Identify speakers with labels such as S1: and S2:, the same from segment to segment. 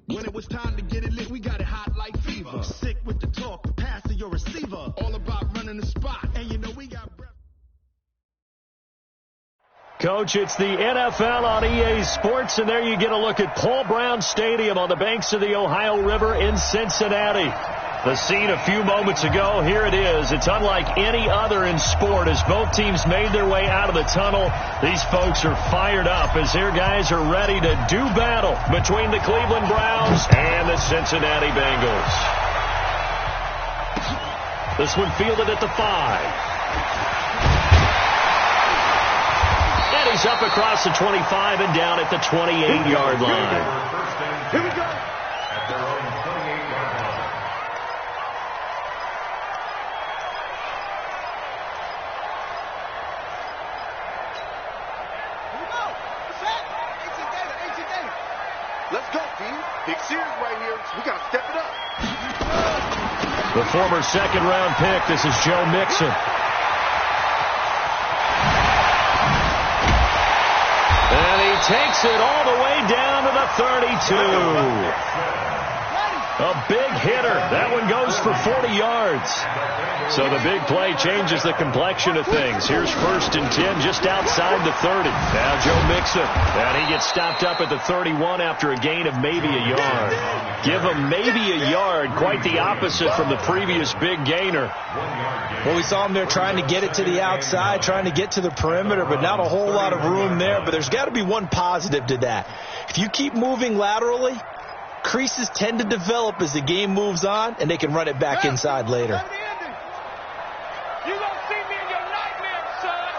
S1: When it was time to get it lit, we got it hot like fever. Sick with the talk, the pass to your receiver. All about running the spot, and you know we got breath.
S2: Coach, it's the NFL on EA Sports, and there you get a look at Paul Brown Stadium on the banks of the Ohio River in Cincinnati. The scene a few moments ago, here it is. It's unlike any other in sport as both teams made their way out of the tunnel. These folks are fired up as their guys are ready to do battle between the Cleveland Browns and the Cincinnati Bengals. This one fielded at the 5. And he's up across the 25 and down at the 28-yard line.
S1: Here we go.
S3: At their own 28-yard line.
S1: Let's go, team. Big series right here. We got to step it up.
S2: The former second-round pick, this is Joe Mixon. And he takes it all the way down to the 32. A big hitter. That one goes for 40 yards. So the big play changes the complexion of things. Here's 1st and 10 just outside the 30. Now Joe Mixon. And he gets stopped up at the 31 after a gain of maybe a yard. Give him maybe a yard. Quite the opposite from the previous big gainer.
S4: Well, we saw him there trying to get it to the outside, trying to get to the perimeter, but not a whole lot of room there. But there's got to be one positive to that. If you keep moving laterally, creases tend to develop as the game moves on, and they can run it back inside later.
S5: You gonna see me in your nightmares, son.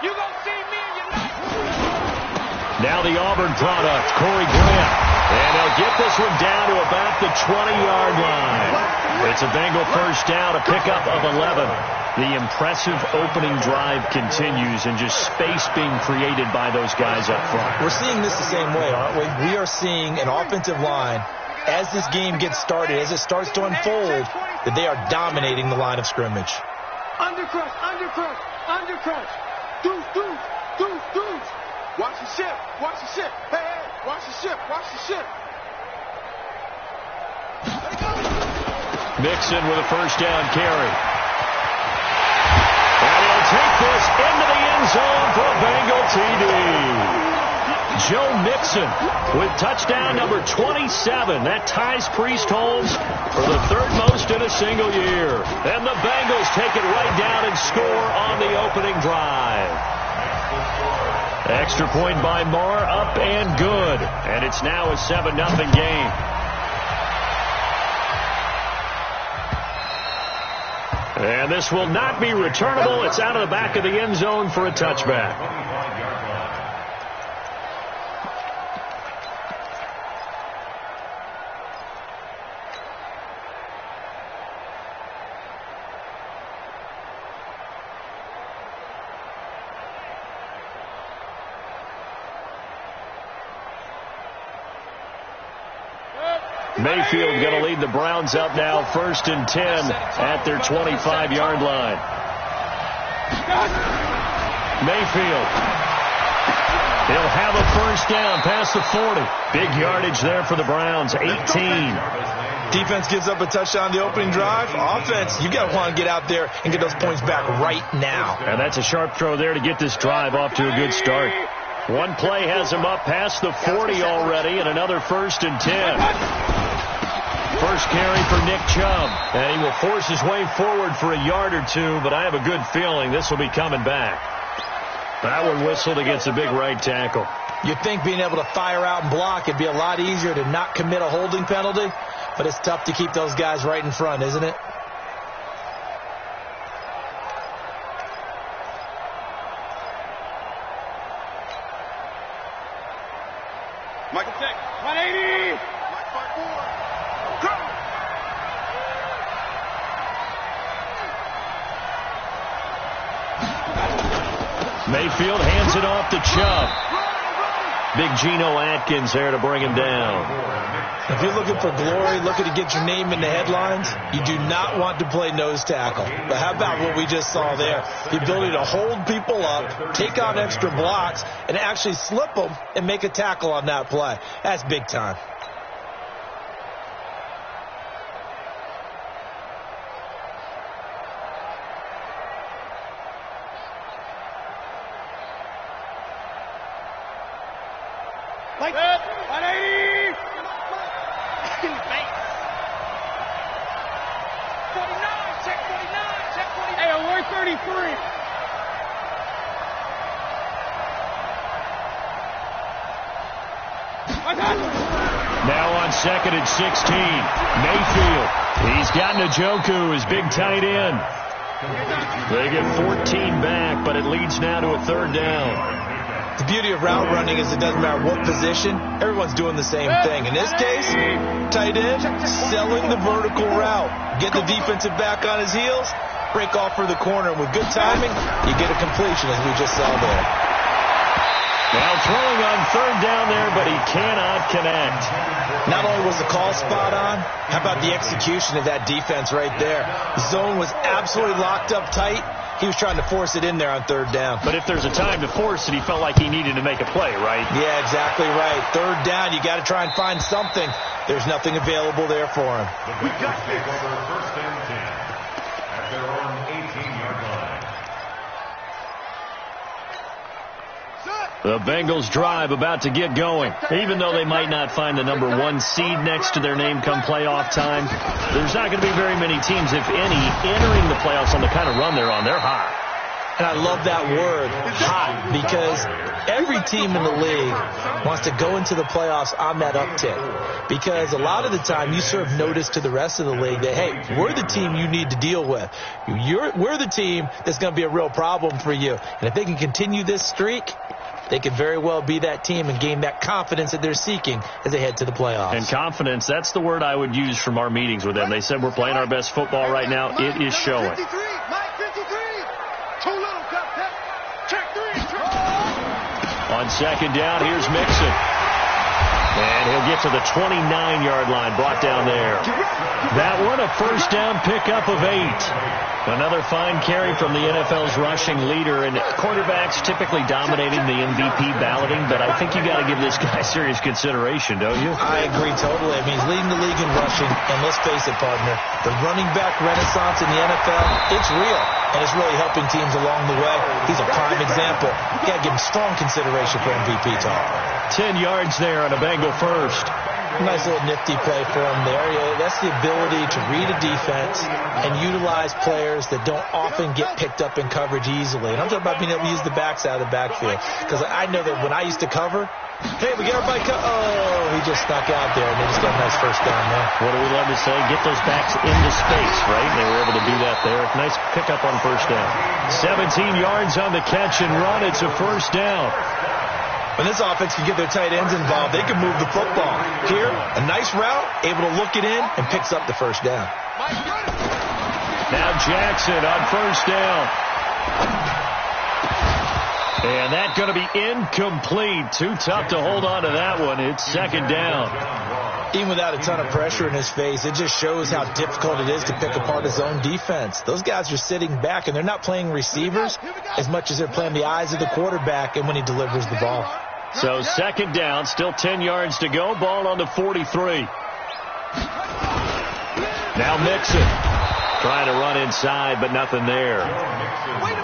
S5: You gonna see me in your nightmares.
S2: Now the Auburn product, Corey Grant. And they'll get this one down to about the 20-yard line. It's a Bengal first down, a pickup of 11. The impressive opening drive continues, and just space being created by those guys up front.
S4: We're seeing this the same way, aren't we? We are seeing an offensive line, as this game gets started, as it starts to unfold, that they are dominating the line of scrimmage.
S5: Undercrush, undercrush, undercrush. Deuce, deuce, deuce, deuce.
S1: Watch the ship. Watch the ship. Hey, hey. Watch the ship. Watch the ship.
S2: Mixon with a first down carry. And he'll take this into the end zone for a Bengal TD. Joe Mixon with touchdown number 27. That ties Priest-Holmes for the 3rd most in a single year. And the Bengals take it right down and score on the opening drive. Extra point by Marr, up and good. And it's now a 7-0 game. And this will not be returnable. It's out of the back of the end zone for a touchback. Mayfield going to lead the Browns up now, 1st and 10 at their 25-yard line. Mayfield. He'll have a first down past the 40. Big yardage there for the Browns, 18.
S4: Defense gives up a touchdown on the opening drive. Offense, you got to want to get out there and get those points back right now.
S2: And that's a sharp throw there to get this drive off to a good start. One play has him up past the 40 already, and another 1st and 10. First carry for Nick Chubb, and he will force his way forward for a yard or two, but I have a good feeling this will be coming back. That one whistled against a big right tackle.
S4: You'd think being able to fire out and block, it'd be a lot easier to not commit a holding penalty, but it's tough to keep those guys right in front, isn't it?
S1: Michael Tech. 180. Mike 5-4. Go.
S2: Mayfield hands it off to Chubb. Big Geno Atkins there to bring him down.
S4: If you're looking for glory, looking to get your name in the headlines, you do not want to play nose tackle. But how about what we just saw there? The ability to hold people up, take on extra blocks, and actually slip them and make a tackle on that play. That's big time.
S5: Like 180. 49, check 49, check 49. Hey, we're 33.
S2: Now on 2nd and 16, Mayfield. He's got Njoku, his big tight end. They get 14 back, but it leads now to a 3rd down.
S4: The beauty of route running is it doesn't matter what position, everyone's doing the same thing. In this case, tight end, selling the vertical route. Get the defensive back on his heels, break off for the corner. And with good timing, you get a completion, as we just saw there.
S2: Now throwing on 3rd down there, but he cannot connect.
S4: Not only was the call spot on, how about the execution of that defense right there? The zone was absolutely locked up tight. He was trying to force it in there on 3rd down.
S2: But if there's a time to force it, he felt like he needed to make a play, right?
S4: Yeah, exactly right. 3rd down, you got to try and find something. There's nothing available there for him.
S3: We got this over 1st and 10 at their own 18-yard line.
S2: The Bengals drive about to get going. Even though they might not find the number 1 seed next to their name come playoff time, there's not going to be very many teams, if any, entering the playoffs on the kind of run they're on. They're hot.
S4: And I love that word, hot, because every team in the league wants to go into the playoffs on that uptick. Because a lot of the time you serve notice to the rest of the league that, hey, we're the team you need to deal with. We're the team that's going to be a real problem for you. And if they can continue this streak, they could very well be that team and gain that confidence that they're seeking as they head to the playoffs.
S2: And confidence, that's the word I would use from our meetings with them. They said we're playing our best football right now. It is showing.
S1: Mike 53. Too little, Captain. Check 3.
S2: On 2nd down, here's Mixon. And he'll get to the 29-yard line, brought down there. That one, a 1st down pickup of 8. Another fine carry from the NFL's rushing leader, and quarterbacks typically dominating the MVP balloting, but I think you got to give this guy serious consideration, don't you?
S4: I agree totally. I mean, he's leading the league in rushing, and let's face it, partner, the running back renaissance in the NFL, it's real, and it's really helping teams along the way. He's a prime example. You got to give him strong consideration for MVP talk.
S2: 10 yards there on a Bengal 1st.
S4: Nice little nifty play for him there. Yeah, that's the ability to read a defense and utilize players that don't often get picked up in coverage easily. And I'm talking about being able to use the backs out of the backfield. Because I know that when I used to cover, hey, we get everybody he just snuck out there, and they just got a nice 1st down there.
S2: What do we love to say? Get those backs into space, right? They were able to do that there. Nice pickup on 1st down. 17 yards on the catch and run. It's a 1st down.
S4: When this offense can get their tight ends involved, they can move the football. Here, a nice route, able to look it in, and picks up the 1st down.
S2: Now Jackson on 1st down. And that's going to be incomplete. Too tough to hold on to that one. It's 2nd down.
S4: Even without a ton of pressure in his face, it just shows how difficult it is to pick apart his own defense. Those guys are sitting back, and they're not playing receivers as much as they're playing the eyes of the quarterback and when he delivers the ball.
S2: So 2nd down, still 10 yards to go. Ball on the 43. Now Mixon trying to run inside, but nothing there.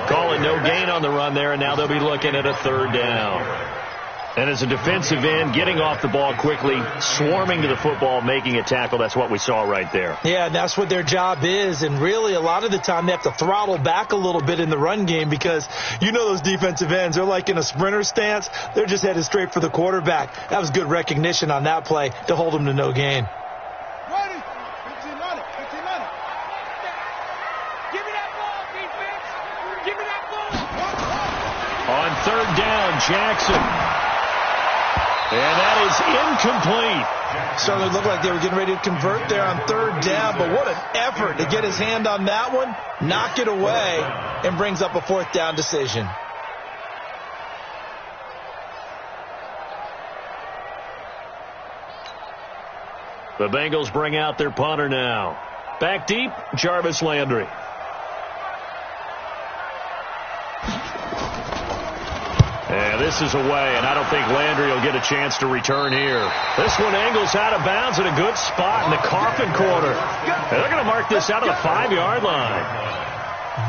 S2: Calling no gain on the run there, and now they'll be looking at a 3rd down. And as a defensive end, getting off the ball quickly, swarming to the football, making a tackle, that's what we saw right there.
S4: Yeah, that's what their job is. And really, a lot of the time, they have to throttle back a little bit in the run game because you know those defensive ends, they're like in a sprinter stance. They're just headed straight for the quarterback. That was good recognition on that play to hold him to no gain.
S5: Ready? 15 on it. 15 on it. Give me that ball, defense. Give me that ball.
S2: On 3rd down, Jackson. And that is incomplete.
S4: Certainly looked like they were getting ready to convert there on 3rd down, but what an effort to get his hand on that one, knock it away, and brings up a 4th down decision.
S2: The Bengals bring out their punter now. Back deep, Jarvis Landry. And this is away, and I don't think Landry will get a chance to return here. This one angles out of bounds in a good spot in the coffin corner. And they're going to mark this out of the 5-yard line.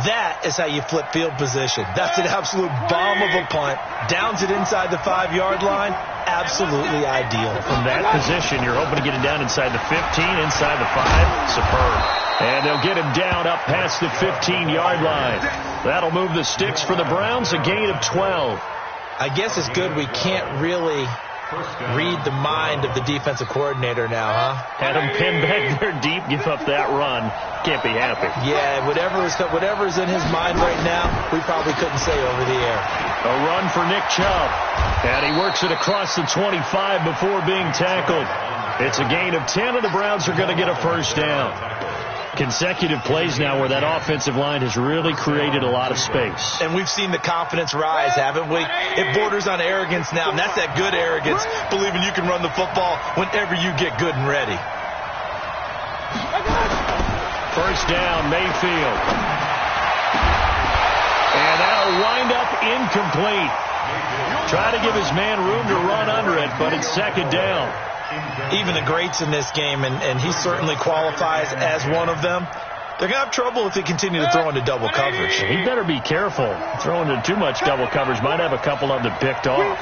S4: That is how you flip field position. That's an absolute bomb of a punt. Downs it inside the 5-yard line. Absolutely ideal.
S2: From that position, you're hoping to get it down inside the 15, inside the 5. Superb. And they'll get him down up past the 15-yard line. That'll move the sticks for the Browns, a gain of 12.
S4: I guess it's good we can't really read the mind of the defensive coordinator now, huh?
S2: Had him pinned back there deep, give up that run. Can't be happy.
S4: Yeah, whatever's in his mind right now, we probably couldn't say over the air.
S2: A run for Nick Chubb. And he works it across the 25 before being tackled. It's a gain of 10, and the Browns are going to get a first down. Consecutive plays now where that offensive line has really created a lot of space.
S4: And we've seen the confidence rise, haven't we? It borders on arrogance now, and that's that good arrogance, believing you can run the football whenever you get good and ready.
S2: First down, Mayfield. And that'll wind up incomplete. Try to give his man room to run under it, but it's second down.
S4: Even the greats in this game, and he certainly qualifies as one of them, they're going to have trouble if they continue to throw into double coverage.
S2: He better be careful. Throwing into too much double coverage might have a couple of them picked off.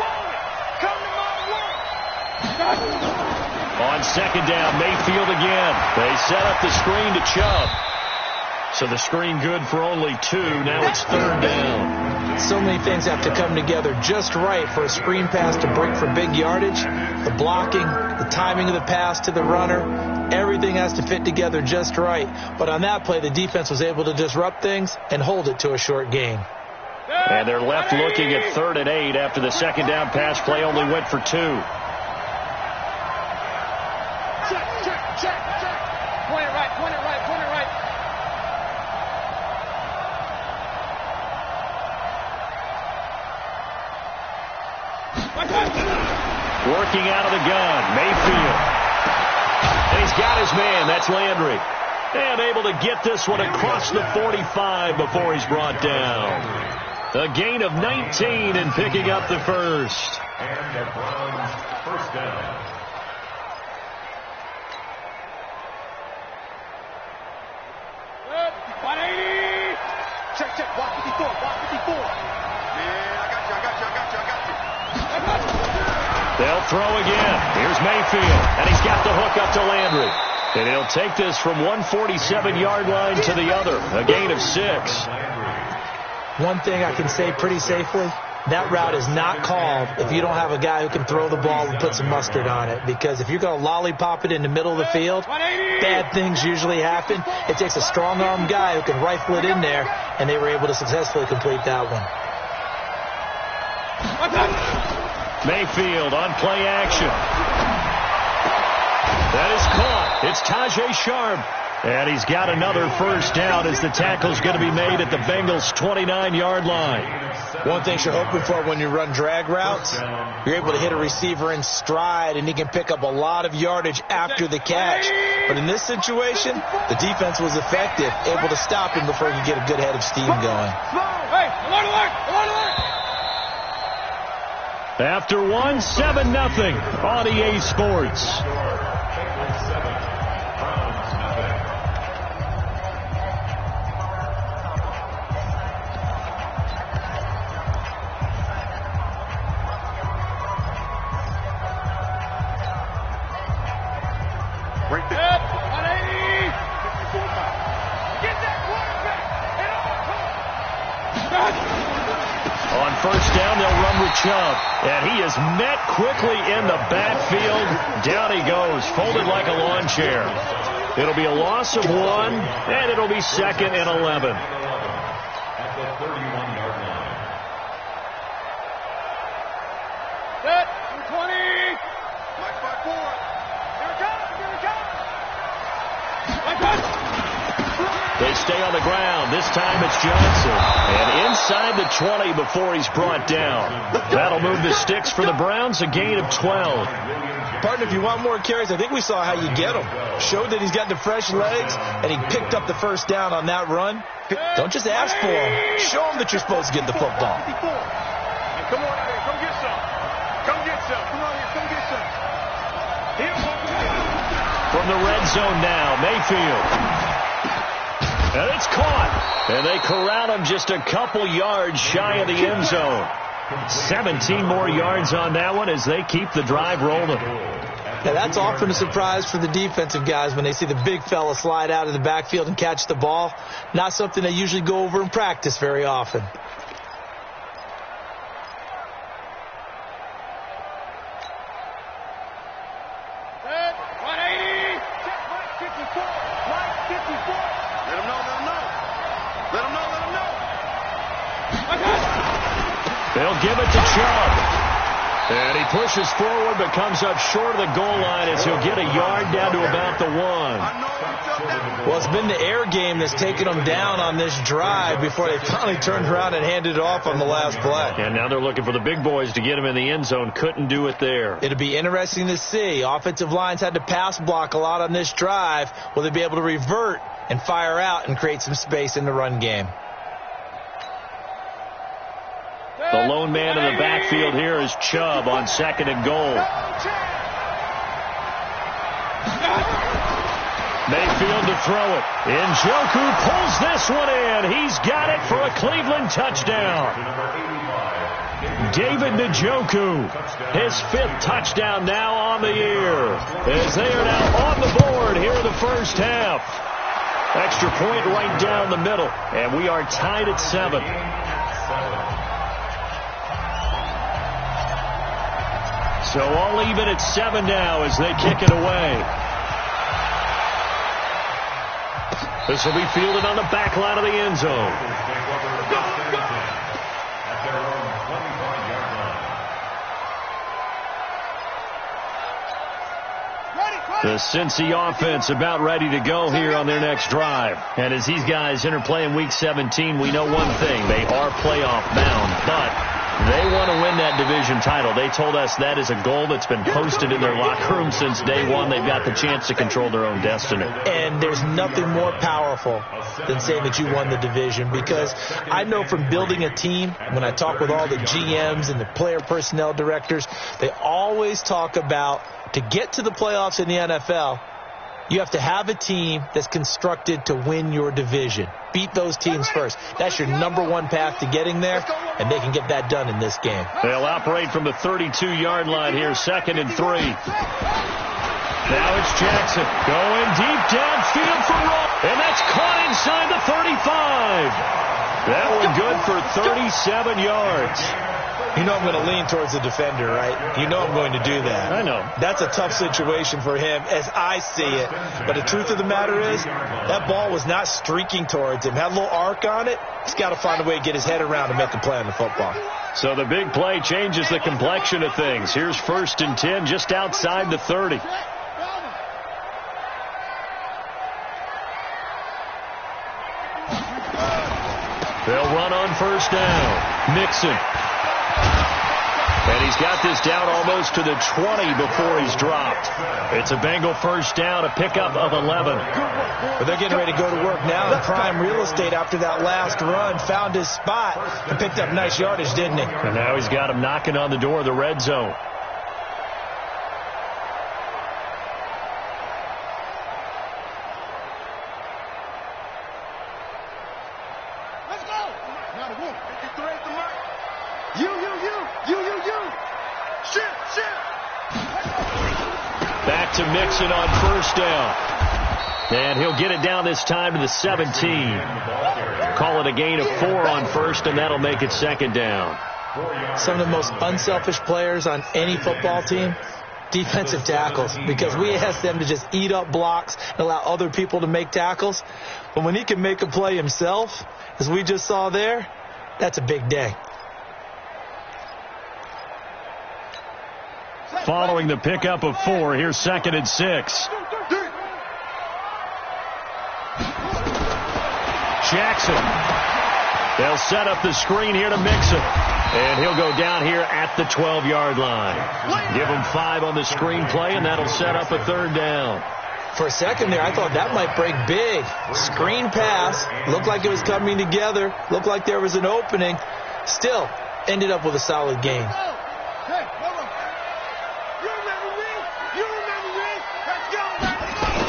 S2: On second down, Mayfield again. They set up the screen to Chubb. So the screen good for only 2. Now it's third down.
S4: So many things have to come together just right for a screen pass to break for big yardage. The blocking, the timing of the pass to the runner, everything has to fit together just right. But on that play, the defense was able to disrupt things and hold it to a short gain.
S2: And they're left looking at 3rd and 8 after the second down pass play only went for 2.
S5: Check. Point it right.
S2: Working out of the gun, Mayfield. And he's got his man, that's Landry. And able to get this one across the 45 before he's brought down. A gain of 19 and picking up the first.
S3: And the Browns first down.
S5: Good. 180. Check. Block 54. Yeah, I got you.
S2: They'll throw again. Here's Mayfield, and he's got the hook up to Landry. And he'll take this from 147-yard line to the other, a gain of 6.
S4: One thing I can say pretty safely, that route is not called if you don't have a guy who can throw the ball and put some mustard on it. Because if you're going to lollipop it in the middle of the field, bad things usually happen. It takes a strong-armed guy who can rifle it in there, and they were able to successfully complete that one.
S2: Mayfield on play action. That is caught. It's Tajay Sharp. And he's got another first down as the tackle's going to be made at the Bengals' 29-yard line.
S4: One thing you're hoping for when you run drag routes, you're able to hit a receiver in stride, and he can pick up a lot of yardage after the catch. But in this situation, the defense was effective, able to stop him before he could get a good head of steam going.
S5: Hey, alert!
S2: After 1, 7-0 on EA Sports.
S5: Right there. 180. Get that quarterback.
S2: On first down, they'll run with Chubb. And he is met quickly in the backfield. Down he goes, folded like a lawn chair. It'll be a loss of 1, and it'll be 2nd and 11.
S3: At the 31-yard line.
S5: Set. 20. Mike 5-4. Here it comes.
S2: They stay on the ground. This time it's Johnson. And inside the 20 before he's brought down. That'll move the sticks for the Browns, a gain of 12.
S4: Partner, if you want more carries, I think we saw how you get them. Showed that he's got the fresh legs, and he picked up the first down on that run. Don't just ask for him. Show him that you're supposed to get the football.
S5: Hey, come on out here. Come get some. Come get some. Come on here. Come get some.
S2: From the red zone now, Mayfield. And it's caught. And they corral him just a couple yards shy of the end zone. 17 more yards on that one as they keep the drive rolling.
S4: Now, that's often a surprise for the defensive guys when they see the big fella slide out of the backfield and catch the ball. Not something they usually go over in practice very often.
S2: They'll give it to Chubb. And he pushes forward but comes up short of the goal line as he'll get a yard down to about the 1.
S4: Well, it's been the air game that's taken them down on this drive before they finally turned around and handed it off on the last play.
S2: And now they're looking for the big boys to get him in the end zone. Couldn't do it there.
S4: It'll be interesting to see. Offensive lines had to pass block a lot on this drive. Will they be able to revert and fire out and create some space in the run game?
S2: The lone man in the backfield here is Chubb on 2nd and goal. Mayfield to throw it. Njoku pulls this one in. He's got it for a Cleveland touchdown. David Njoku, his 5th touchdown now on the year, as they are now on the board here in the first half. Extra point right down the middle, and we are tied at 7. So all even at 7 now as they kick it away. This will be fielded on the back line of the end zone. The Cincy offense about ready to go here on their next drive. And as these guys interplay in Week 17, we know one thing. They are playoff bound, but they want to win that division title. They told us that is a goal that's been posted in their locker room since day one. They've got the chance to control their own destiny.
S4: And there's nothing more powerful than saying that you won the division, because I know from building a team, when I talk with all the GMs and the player personnel directors, they always talk about to get to the playoffs in the NFL, you have to have a team that's constructed to win your division. Beat those teams first. That's your #1 path to getting there, and they can get that done in this game.
S2: They'll operate from the 32-yard line here, 2nd and 3. Now it's Jackson going deep downfield for Roll, and that's caught inside the 35. That one good for 37 yards.
S4: You know I'm going to lean towards the defender, right? You know I'm going to do that.
S2: I know.
S4: That's a tough situation for him as I see it. But the truth of the matter is, that ball was not streaking towards him. Had a little arc on it. He's got to find a way to get his head around and make a play on the football.
S2: So the big play changes the complexion of things. Here's 1st and 10 just outside the 30. They'll run on 1st down. Mixon. And he's got this down almost to the 20 before he's dropped. It's a Bengal 1st down, a pickup of 11.
S4: But they're getting ready to go to work now in prime real estate after that last run. Found his spot and picked up nice yardage, didn't he?
S2: And now he's got him knocking on the door of the red zone.
S5: Let's go. Not a whoop. It's the race to mark. You. Shit.
S2: Back to Mixon on 1st down. And he'll get it down this time to the 17. Call it a gain of 4 on 1st, and that'll make it 2nd down.
S4: Some of the most unselfish players on any football team, defensive tackles, because we ask them to just eat up blocks and allow other people to make tackles. But when he can make a play himself, as we just saw there, that's a big day.
S2: Following the pickup of 4, here's 2nd and 6. Jackson. They'll set up the screen here to Mixon. And he'll go down here at the 12-yard line. Give him 5 on the screen play, and that'll set up a 3rd down.
S4: For a second there, I thought that might break big. Screen pass. Looked like it was coming together. Looked like there was an opening. Still, ended up with a solid game.
S5: Hey, hold on. You remember me? You remember me? Let's go, baby.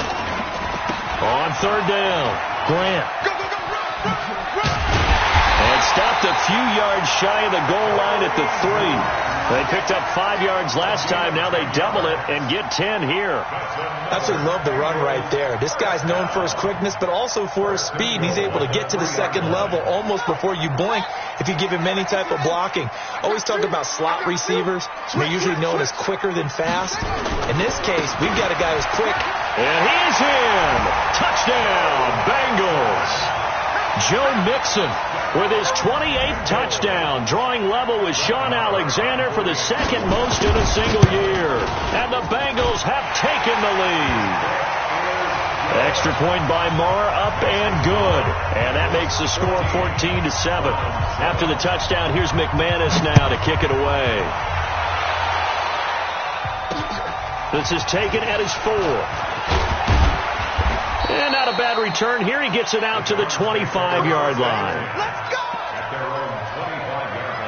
S2: On 3rd down, Grant.
S5: Go, go, go, run.
S2: And stopped a few yards shy of the goal line at the 3. They picked up 5 yards last time. Now they double it and get 10 here.
S4: Absolutely love the run right there. This guy's known for his quickness, but also for his speed. He's able to get to the 2nd level almost before you blink if you give him any type of blocking. Always talk about slot receivers. They're usually known as quicker than fast. In this case, we've got a guy who's quick.
S2: And he's in. Touchdown, Bengals. Joe Mixon with his 28th touchdown, drawing level with Sean Alexander for the 2nd most in a single year. And the Bengals have taken the lead. Extra point by Marr, up and good. And that makes the score 14-7. After the touchdown, here's McManus now to kick it away. This is taken at his 4. And not a bad return here. He gets it out to the 25-yard line.
S5: Let's go.
S3: At their own 25-yard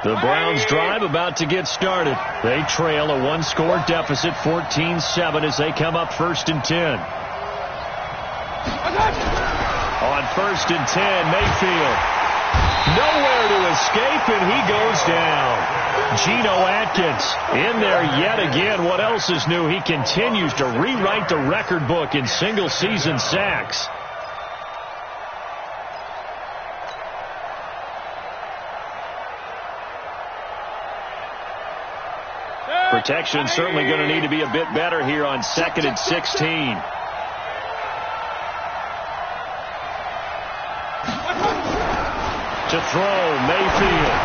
S3: line.
S2: The Browns drive about to get started. They trail a 1-score deficit, 14-7, as they come up 1st and 10. On 1st and 10, Mayfield. Nowhere to escape, and he goes down. Geno Atkins in there yet again. What else is new? He continues to rewrite the record book in single-season sacks. Protection certainly going to need to be a bit better here on 2nd and 16. To throw, Mayfield.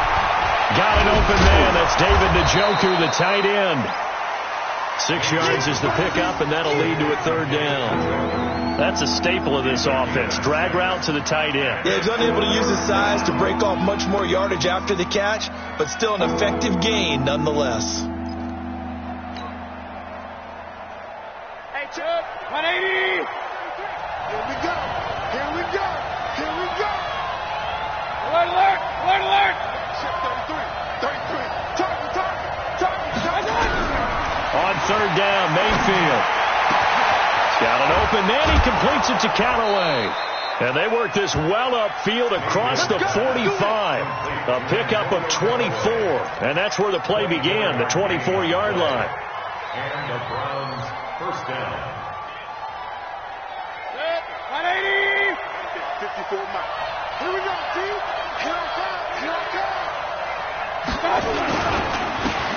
S2: Got an open man. That's David Njoku, the tight end. 6 yards is the pickup, and that'll lead to a 3rd down. That's a staple of this offense. Drag route to the tight end.
S4: Yeah, he's unable to use his size to break off much more yardage after the catch, but still an effective gain nonetheless.
S5: Hey, Chuck. 180. Here we go. Here we go. Here we go. Alert, alert. Alert, alert. 33. Target.
S2: On 3rd down, Mayfield. He's got an open man. He completes it to Callaway. And they work this well upfield across the 45. A pickup of 24. And that's where the play began, the 24-yard line.
S3: And the Browns' 1st down.
S5: 180. 54 miles. Here we go, team. Here I come.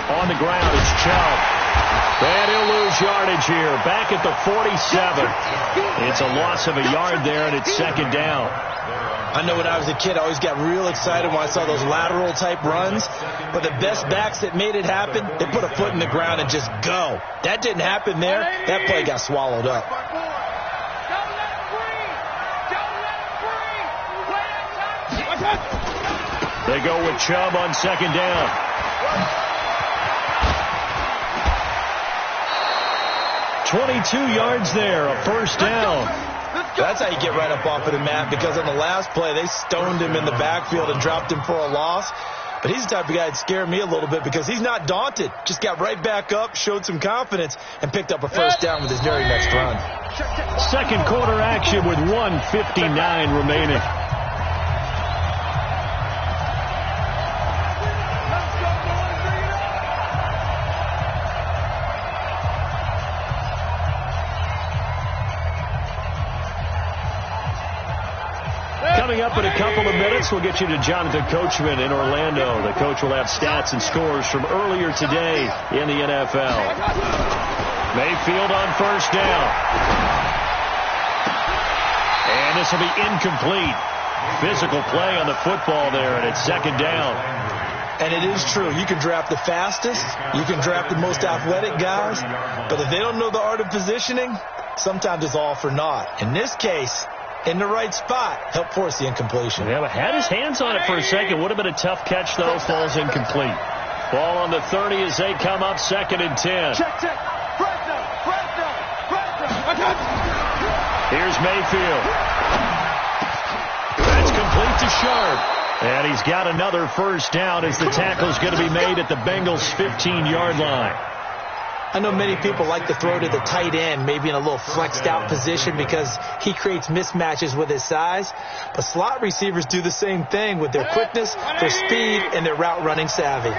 S2: On the ground, it's Chubb. And he'll lose yardage here. Back at the 47. It's a loss of a yard there, and it's 2nd down.
S4: I know when I was a kid, I always got real excited when I saw those lateral-type runs. But the best backs that made it happen, they put a foot in the ground and just go. That didn't happen there. That play got swallowed up.
S2: They go with Chubb on 2nd down. .22 yards there, a 1st down.
S4: That's how you get right up off of the mat, because on the last play, they stoned him in the backfield and dropped him for a loss. But he's the type of guy that scared me a little bit because he's not daunted. Just got right back up, showed some confidence, and picked up a 1st down with his very next run.
S2: 2nd quarter action with 1:59 remaining. Coming up in a couple of minutes, we'll get you to Jonathan Coachman in Orlando. The coach will have stats and scores from earlier today in the NFL. Mayfield on 1st down. And this will be incomplete. Physical play on the football there, and it's 2nd down.
S4: And it is true. You can draft the fastest, you can draft the most athletic guys, but if they don't know the art of positioning, sometimes it's all for naught. In this case, in the right spot, help force the incompletion.
S2: Yeah, but had his hands on it for a second. Would have been a tough catch, though. Falls incomplete. Ball on the 30 as they come up 2nd and 10.
S5: Check.
S2: Here's Mayfield. That's complete to Sharp. And he's got another first down as the tackle's going to be made at the Bengals' 15-yard line.
S4: I know many people like to throw to the tight end, maybe in a little flexed out position because he creates mismatches with his size. But slot receivers do the same thing with their quickness, their speed, and their route running savvy.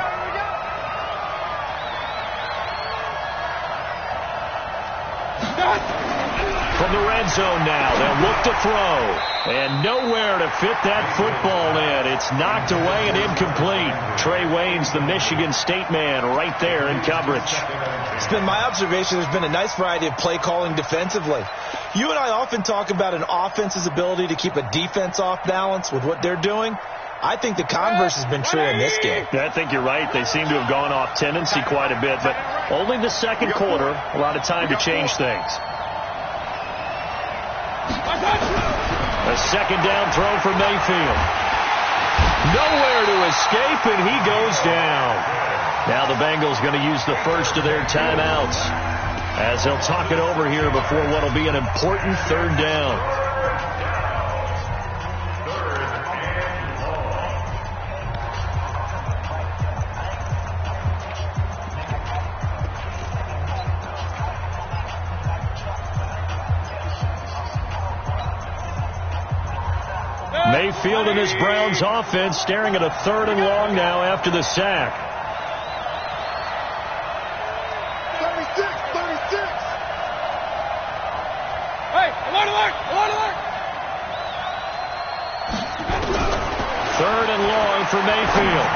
S2: From the red zone now, they'll look to throw. And nowhere to fit that football in. It's knocked away and incomplete. Trey Waynes, the Michigan State man, right there in coverage.
S4: It's been my observation there's been a nice variety of play calling defensively. You and I often talk about an offense's ability to keep a defense off balance with what they're doing. I think the converse has been true in this game.
S2: I think you're right. They seem to have gone off tendency quite a bit, but only the second quarter, a lot of time to change things. A second down throw for Mayfield. Nowhere to escape, and he goes down. Now the Bengals going to use the first of their timeouts as they'll talk it over here before what will be an important 3rd down. Mayfield and his Browns offense staring at a 3rd and long now after the sack.
S5: 36. Hey, alert.
S2: 3rd and long for Mayfield.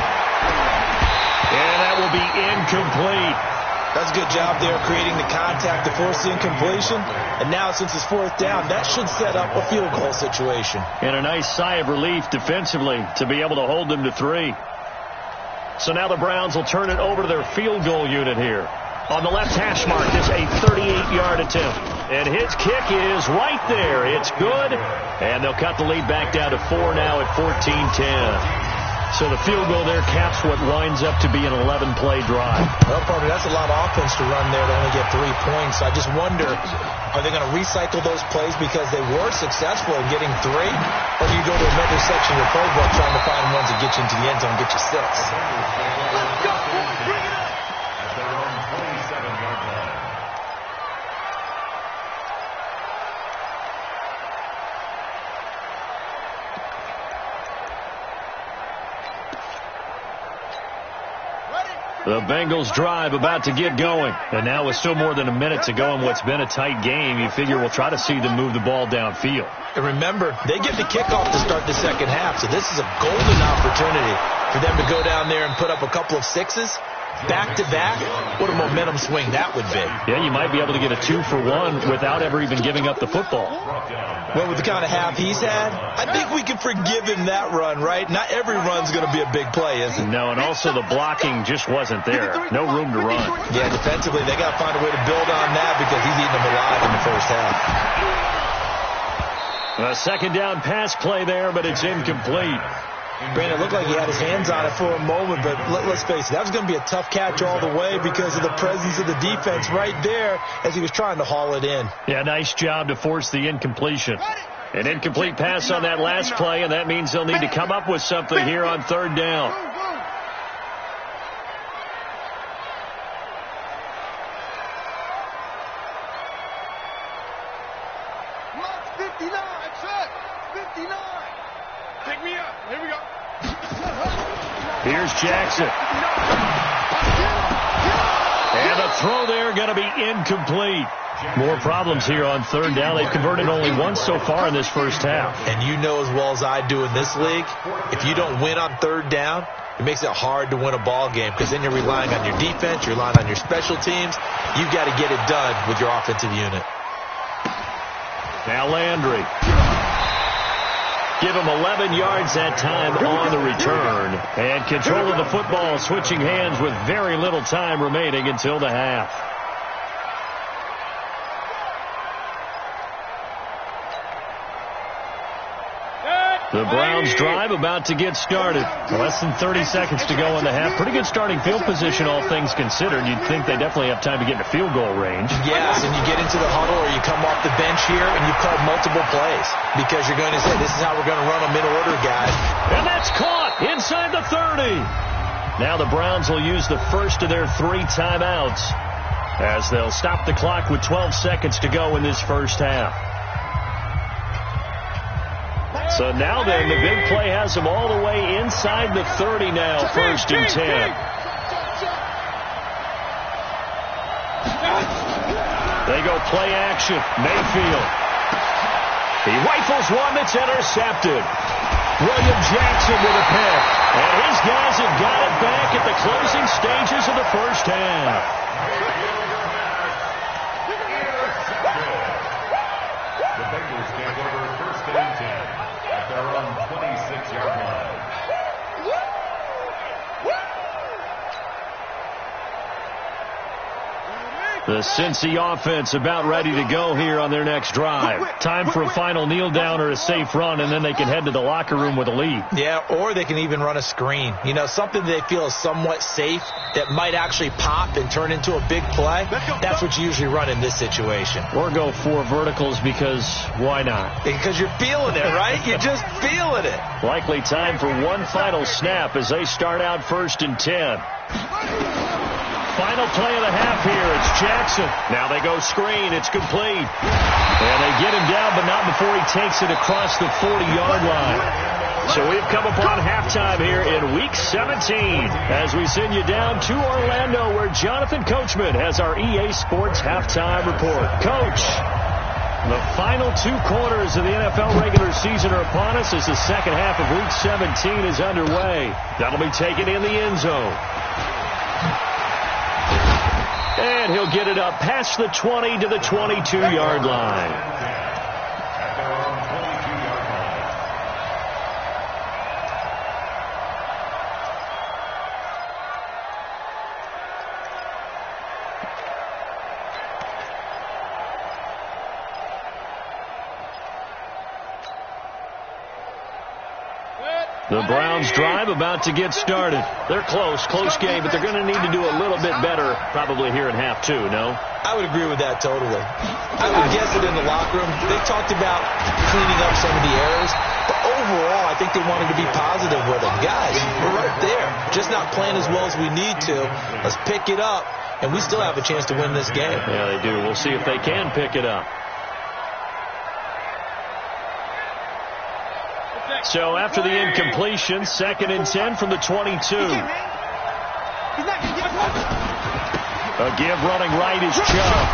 S2: And that will be incomplete.
S4: That's a good job there creating the contact to force the incompletion. And now since it's 4th down, that should set up a field goal situation.
S2: And a nice sigh of relief defensively to be able to hold them to 3. So now the Browns will turn it over to their field goal unit here. On the left hash mark is a 38-yard attempt. And his kick is right there. It's good. And they'll cut the lead back down to 4 now at 14-10. So the field goal there caps what winds up to be an 11-play drive.
S4: Well, partner, that's a lot of offense to run there to only get 3 points. I just wonder, are they going to recycle those plays because they were successful in getting 3? Or do you go to another section of your playbook trying to find ones that get you into the end zone and get you 6?
S5: Let's go, boys. Bring it up.
S3: At their own 27-yard line.
S2: The Bengals drive about to get going. And now with still more than a minute to go in what's been a tight game, you figure we'll try to see them move the ball downfield.
S4: And remember, they get the kickoff to start the second half, so this is a golden opportunity for them to go down there and put up a couple of 6s. Back-to-back, what a momentum swing that would be.
S2: Yeah, you might be able to get a 2-for-1 without ever even giving up the football.
S4: Well, with the kind of half he's had, I think we can forgive him that run, right? Not every run's going to be a big play, is it?
S2: No, and also the blocking just wasn't there. No room to run.
S4: Yeah, defensively, they got to find a way to build on that because he's eating them alive in the first half.
S2: A second down pass play there, but it's incomplete.
S4: Brandon, it looked like he had his hands on it for a moment, but let's face it, that was going to be a tough catch all the way because of the presence of the defense right there as he was trying to haul it in.
S2: Yeah, nice job to force the incompletion. An incomplete pass on that last play, and that means they'll need to come up with something here on 3rd down.
S5: Lock 59, check. 59. Take me up. Here we go.
S2: Here's Jackson. And the throw there going to be incomplete. More problems here on 3rd down. They've converted only once so far in this first half.
S4: And you know as well as I do in this league, if you don't win on 3rd down, it makes it hard to win a ball game because then you're relying on your defense, you're relying on your special teams. You've got to get it done with your offensive unit.
S2: Now Landry. Give him 11 yards that time on the return. And control of the football switching hands with very little time remaining until the half. The Browns drive about to get started. Less than 30 seconds to go in the half. Pretty good starting field position, all things considered. You'd think they definitely have time to get into field goal range.
S4: Yes, and you get into the huddle or you come off the bench here and you call multiple plays because you're going to say, this is how we're going to run them in order, guys.
S2: And that's caught inside the 30. Now the Browns will use the first of their 3 timeouts as they'll stop the clock with 12 seconds to go in this first half. So now then, the big play has them all the way inside the 30 now, 1st and 10. They go play action. Mayfield. He rifles one that's intercepted. William Jackson with a pick. And his guys have got it back at the closing stages of the first half.
S3: The Bengals take over 1st and 10. Their own 26-yard line.
S2: The Cincy offense about ready to go here on their next drive. Time for a final kneel down or a safe run, and then they can head to the locker room with a lead.
S4: Yeah, or they can even run a screen. You know, something they feel is somewhat safe that might actually pop and turn into a big play. That's what you usually run in this situation.
S2: Or go 4 verticals because why not?
S4: Because you're feeling it, right? You're just feeling it.
S2: Likely time for one final snap as they start out 1st and 10. Final play of the half here. It's Jackson. Now they go screen. It's complete. And they get him down, but not before he takes it across the 40-yard line. So we've come upon halftime here in Week 17 as we send you down to Orlando where Jonathan Coachman has our EA Sports Halftime Report. Coach, the final 2 quarters of the NFL regular season are upon us as the second half of Week 17 is underway. That'll be taken in the end zone. And he'll get it up past the 20 to the 22-yard line.
S3: At their own 22-yard line.
S2: The Browns drive about to get started. They're close game, but they're going to need to do a little bit better probably here in half 2, no?
S4: I would agree with that totally. I would guess it in the locker room. They talked about cleaning up some of the errors, but overall I think they wanted to be positive with them. Guys, we're right there. Just not playing as well as we need to. Let's pick it up, and we still have a chance to win this game.
S2: Yeah, they do. We'll see if they can pick it up. So after the incompletion, 2nd and 10 from the 22. A give running right is Chubb.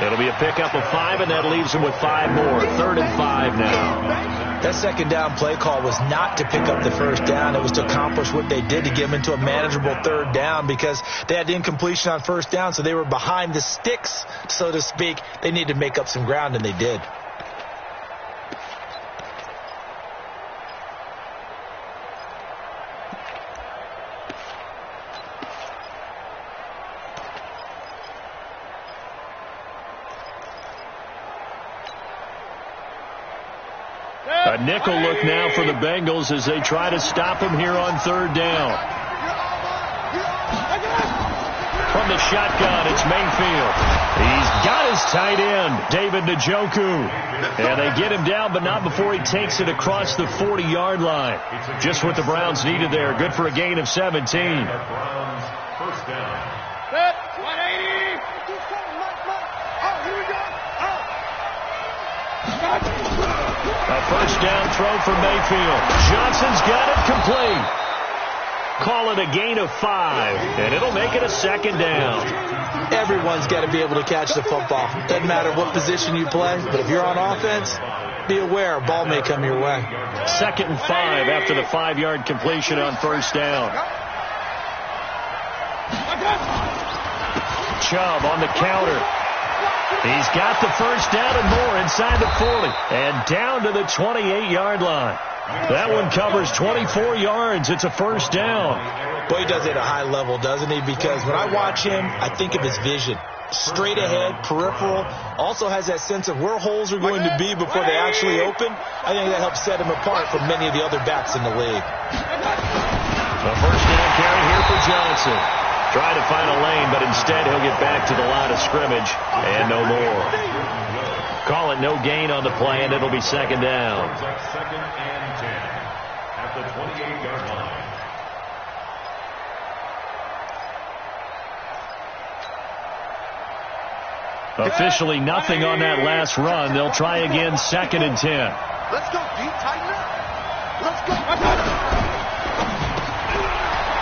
S2: It'll be a pickup of 5, and that leaves him with 5 more. 3rd and 5 now.
S4: That second down play call was not to pick up the first down. It was to accomplish what they did to get them into a manageable 3rd down because they had the incompletion on 1st down, so they were behind the sticks, so to speak. They needed to make up some ground, and they did.
S2: A nickel look now for the Bengals as they try to stop him here on 3rd down. From the shotgun, it's Mayfield. He's got his tight end, David Njoku. And they get him down, but not before he takes it across the 40-yard line. Just what the Browns needed there. Good for a gain of 17.
S3: Browns 1st down.
S5: 180. Oh, here we go.
S2: A 1st down throw for Mayfield. Johnson's got it complete. Call it a gain of 5, and it'll make it a 2nd down.
S4: Everyone's got to be able to catch the football. Doesn't matter what position you play, but if you're on offense, be aware a ball may come your way.
S2: 2nd and 5 after the 5-yard completion on 1st down. Chubb on the counter. He's got the first down and more inside the 40 and down to the 28-yard line. That one covers 24 yards. It's a first down.
S4: Boy, he does it at a high level, doesn't he? Because when I watch him, I think of his vision. Straight ahead, peripheral, also has that sense of where holes are going to be before they actually open. I think that helps set him apart from many of the other backs in the league.
S2: A first down carry here for Johnson. Try to find a lane, but instead he'll get back to the line of scrimmage and no more. Call it no gain on the play, and it'll be second down.
S3: Second and 10 at the 28-yard line.
S2: Officially nothing on that last run. They'll try again, second and 10.
S5: Let's go, deep, tighten up. Let's go.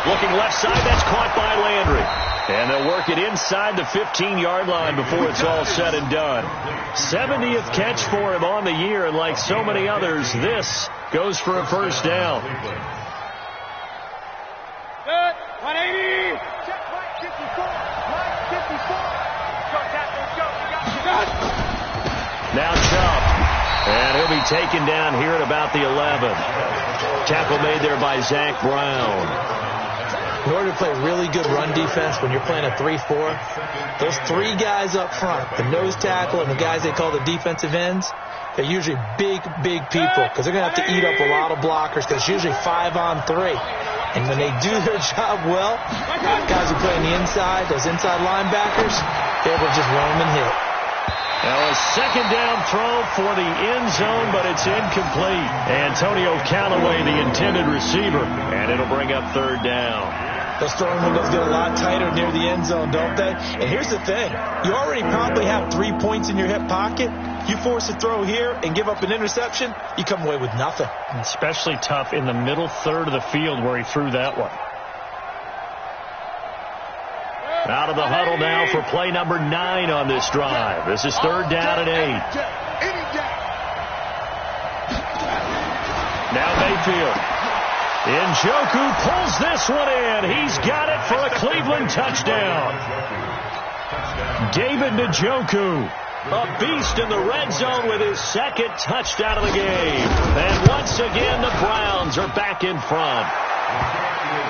S2: Looking left side, that's caught by Landry. And they'll work it inside the 15-yard line before it's all said and done. 70th catch for him on the year, and like so many others, this goes for a first down.
S5: Good. 180. Check right 54. Right 54. Go, Cat, let's go. You got it.
S2: Now Chubb. And he'll be taken down here at about the 11. Tackle made there by Zach Brown.
S4: In order to play really good run defense when you're playing a 3-4, those three guys up front, the nose tackle and the guys they call the defensive ends, they're usually big people because they're going to have to eat up a lot of blockers because it's usually 5-on-3. And when they do their job well, guys who play on the inside, those inside linebackers, they're able to just roam and hit.
S2: Now a second down throw for the end zone, but it's incomplete. Antonio Callaway, the intended receiver, and it'll bring up third down.
S4: Those throwing windows get a lot tighter near the end zone, don't they? And here's the thing. You already probably have 3 points in your hip pocket. You force a throw here and give up an interception, you come away with nothing.
S2: Especially tough in the middle third of the field where he threw that one. Out of the huddle now for play number 9 on this drive. This is third down and 8. Now Mayfield. Njoku pulls this one in. He's got it for a Cleveland touchdown. David Njoku, a beast in the red zone with his second touchdown of the game. And once again, the Browns are back in front.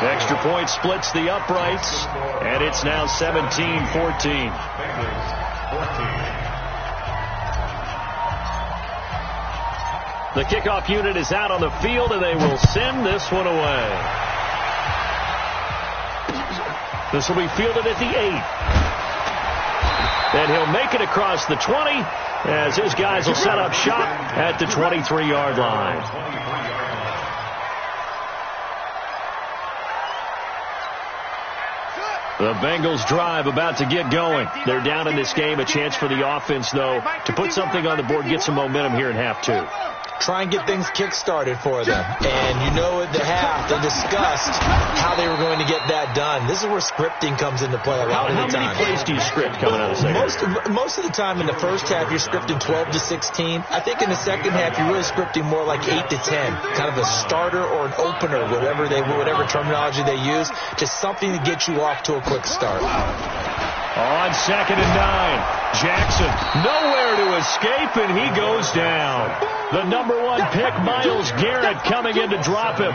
S2: Extra point splits the uprights, and it's now 17-14. The kickoff unit is out on the field, and they will send this one away. This will be fielded at the 8. And he'll make it across the 20 as his guys will set up shop at the 23-yard line. The Bengals drive about to get going. They're down in this game. A chance for the offense, though, to put something on the board, get some momentum here in half 2.
S4: Try and get things kick-started for them. And you know at the half, they discussed how they were going to get that done. This is where scripting comes into play a lot of the time.
S2: How many plays do you script coming out of the second?
S4: Most of the time in the first half, you're scripting 12 to 16. I think in the second half, you're really scripting more like 8 to 10. Kind of a starter or an opener, whatever terminology they use. Just something to get you off to a quick start.
S2: On second and 9, Jackson nowhere to escape, and he goes down. The number 1 pick, Myles Garrett, coming in to drop him.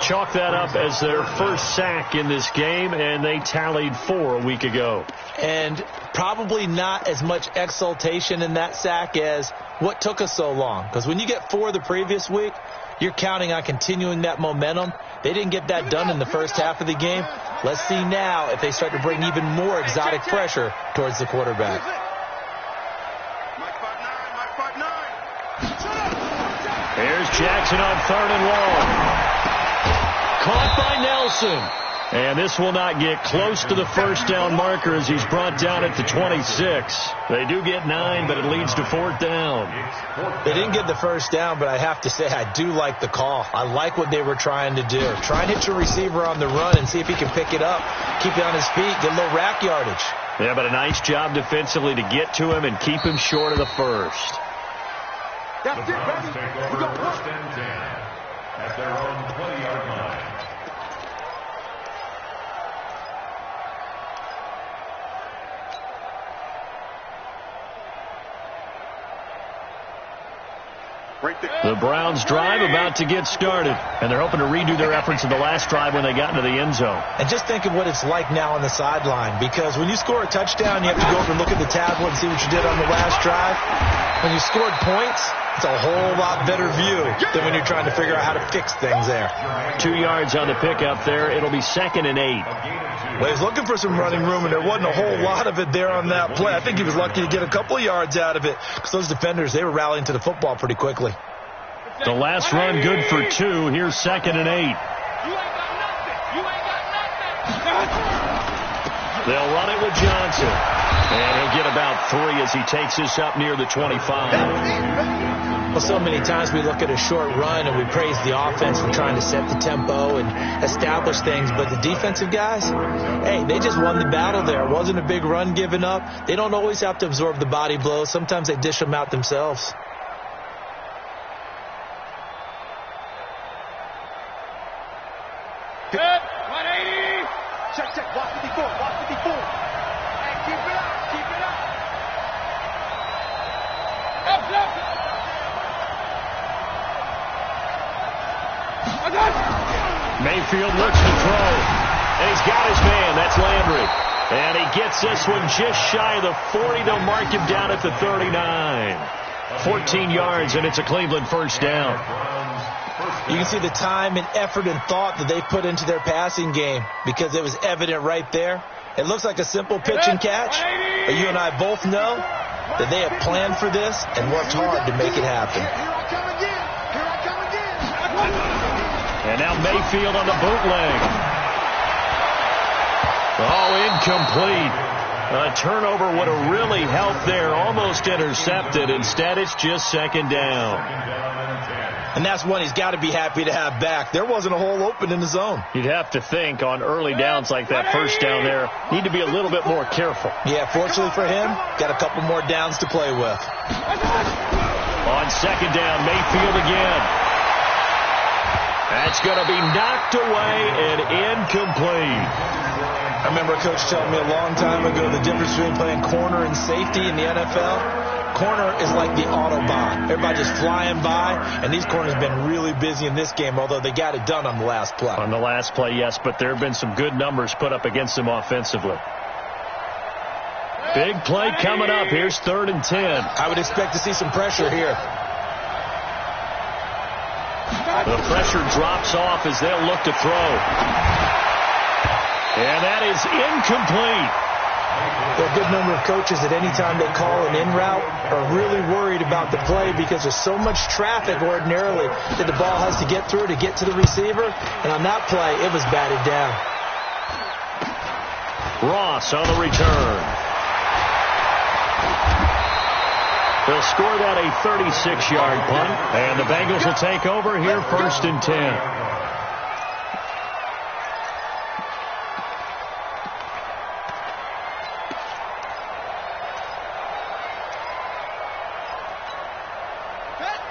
S2: Chalk that up as their first sack in this game, and they tallied 4 a week ago.
S4: And probably not as much exultation in that sack as what took us so long. Because when you get 4 the previous week, you're counting on continuing that momentum. They didn't get that done in the first half of the game. Let's see now if they start to bring even more exotic pressure towards the quarterback.
S2: Here's Jackson on third and long. Caught by Nelson. And this will not get close to the first down marker as he's brought down at the 26. They do get 9, but it leads to fourth down.
S4: They didn't get the first down, but I have to say I do like the call. I like what they were trying to do. Try and hit your receiver on the run and see if he can pick it up, keep it on his feet, get a little rack yardage.
S2: Yeah, but a nice job defensively to get to him and keep him short of the first.
S3: The Browns take over first and 10 at their own 20-yard line.
S2: The Browns drive about to get started, and they're hoping to redo their efforts in the last drive when they got into the end zone.
S4: And just think of what it's like now on the sideline, because when you score a touchdown, you have to go over and look at the tablet and see what you did on the last drive. When you scored points, it's a whole lot better view than when you're trying to figure out how to fix things there.
S2: 2 yards on the pickup there. It'll be 2nd and 8.
S4: Well, he's looking for some running room, and there wasn't a whole lot of it there on that play. I think he was lucky to get a couple of yards out of it, because those defenders, they were rallying to the football pretty quickly.
S2: The last run good for 2. Here's 2nd and 8. They'll run it with Johnson. And he'll get about 3 as he takes this up near the 25.
S4: Well, so many times we look at a short run and we praise the offense for trying to set the tempo and establish things. But the defensive guys, hey, they just won the battle there. It wasn't a big run given up. They don't always have to absorb the body blows. Sometimes they dish them out themselves.
S5: Good. 180. Check. 154. 154. Hey, keep it up. Keep it up. Left.
S2: Mayfield looks to throw. And he's got his man. That's Landry. And he gets this one just shy of the 40. They'll mark him down at the 39. 14 yards, and it's a Cleveland first down.
S4: You can see the time and effort and thought that they put into their passing game, because it was evident right there. It looks like a simple pitch and catch, but you and I both know that they have planned for this and worked hard to make it happen.
S2: And now Mayfield on the bootleg. Oh, incomplete. A turnover would have really helped there. Almost intercepted. Instead, it's just 2nd down.
S4: And that's one he's got to be happy to have back. There wasn't a hole open in the zone.
S2: You'd have to think on early downs like that first down there, need to be a little bit more careful.
S4: Yeah, fortunately for him, got a couple more downs to play with.
S2: On 2nd down, Mayfield again. That's going to be knocked away and incomplete.
S4: I remember a coach telling me a long time ago the difference between playing corner and safety in the NFL. Corner is like the Autobahn. Everybody just flying by, and these corners have been really busy in this game, although they got it done on the last play.
S2: On the last play, yes, but there have been some good numbers put up against them offensively. Big play coming up. Here's 3rd and 10.
S4: I would expect to see some pressure here.
S2: The pressure drops off as they'll look to throw. And that is incomplete.
S4: There are a good number of coaches that any time they call an in route are really worried about the play, because there's so much traffic ordinarily that the ball has to get through to get to the receiver. And on that play, it was batted down.
S2: Ross on the return. They'll score that a 36-yard punt, and the Bengals will take over here 1st and 10.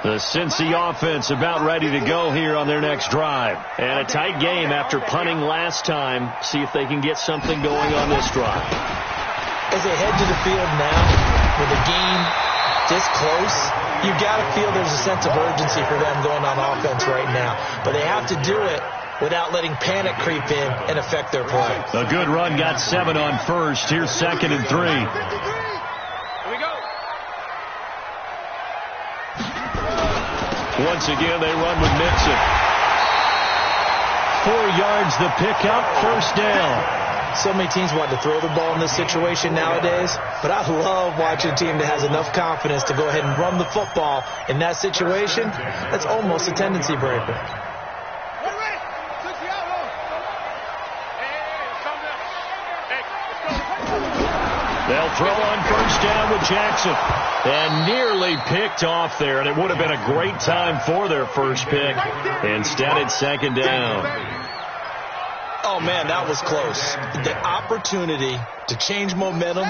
S2: The Cincy offense about ready to go here on their next drive. And a tight game after punting last time. See if they can get something going on this drive.
S4: As they head to the field now, with the game this close, you've got to feel there's a sense of urgency for them going on offense right now. But they have to do it without letting panic creep in and affect their play.
S2: A good run got 7 on first. Here's 2nd and 3.
S5: Here we go.
S2: Once again, they run with Mixon. 4 yards the pickup, first down.
S4: So many teams want to throw the ball in this situation nowadays, but I love watching a team that has enough confidence to go ahead and run the football in that situation. That's almost a tendency breaker.
S2: They'll throw on first down with Jackson. And nearly picked off there, and it would have been a great time for their first pick. Instead, it's 2nd down.
S4: Oh, man, that was close. The opportunity to change momentum,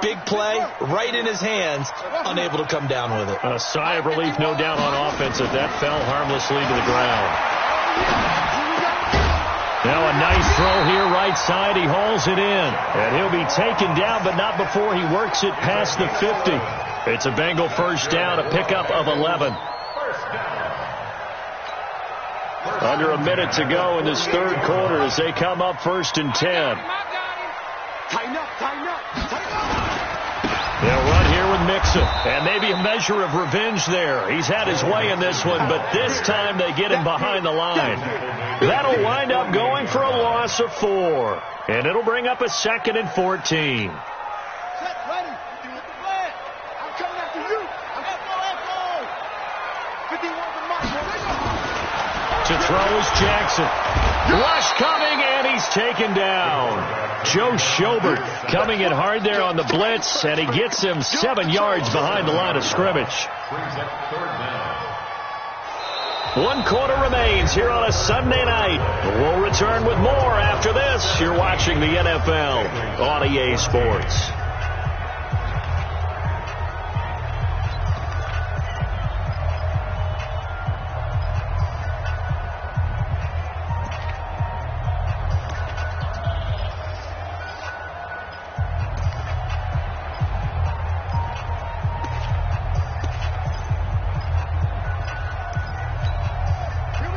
S4: big play, right in his hands, unable to come down with it.
S2: A sigh of relief, no doubt, on offense as that fell harmlessly to the ground. Now a nice throw here, right side. He hauls it in. And he'll be taken down, but not before he works it past the 50. It's a Bengal first down, a pickup of 11. Under a minute to go in this third quarter as they come up 1st and 10.
S5: Tighten up, tighten up, tighten up.
S2: They'll run here with Mixon, and maybe a measure of revenge there. He's had his way in this one, but this time they get him behind the line. That'll wind up going for a loss of 4, and it'll bring up a 2nd and 14. To throw is Jackson. Rush coming, and he's taken down. Joe Schobert coming in hard there on the blitz, and he gets him 7 yards behind the line of scrimmage. 1 quarter remains here on a Sunday night. We'll return with more after this. You're watching the NFL on EA Sports.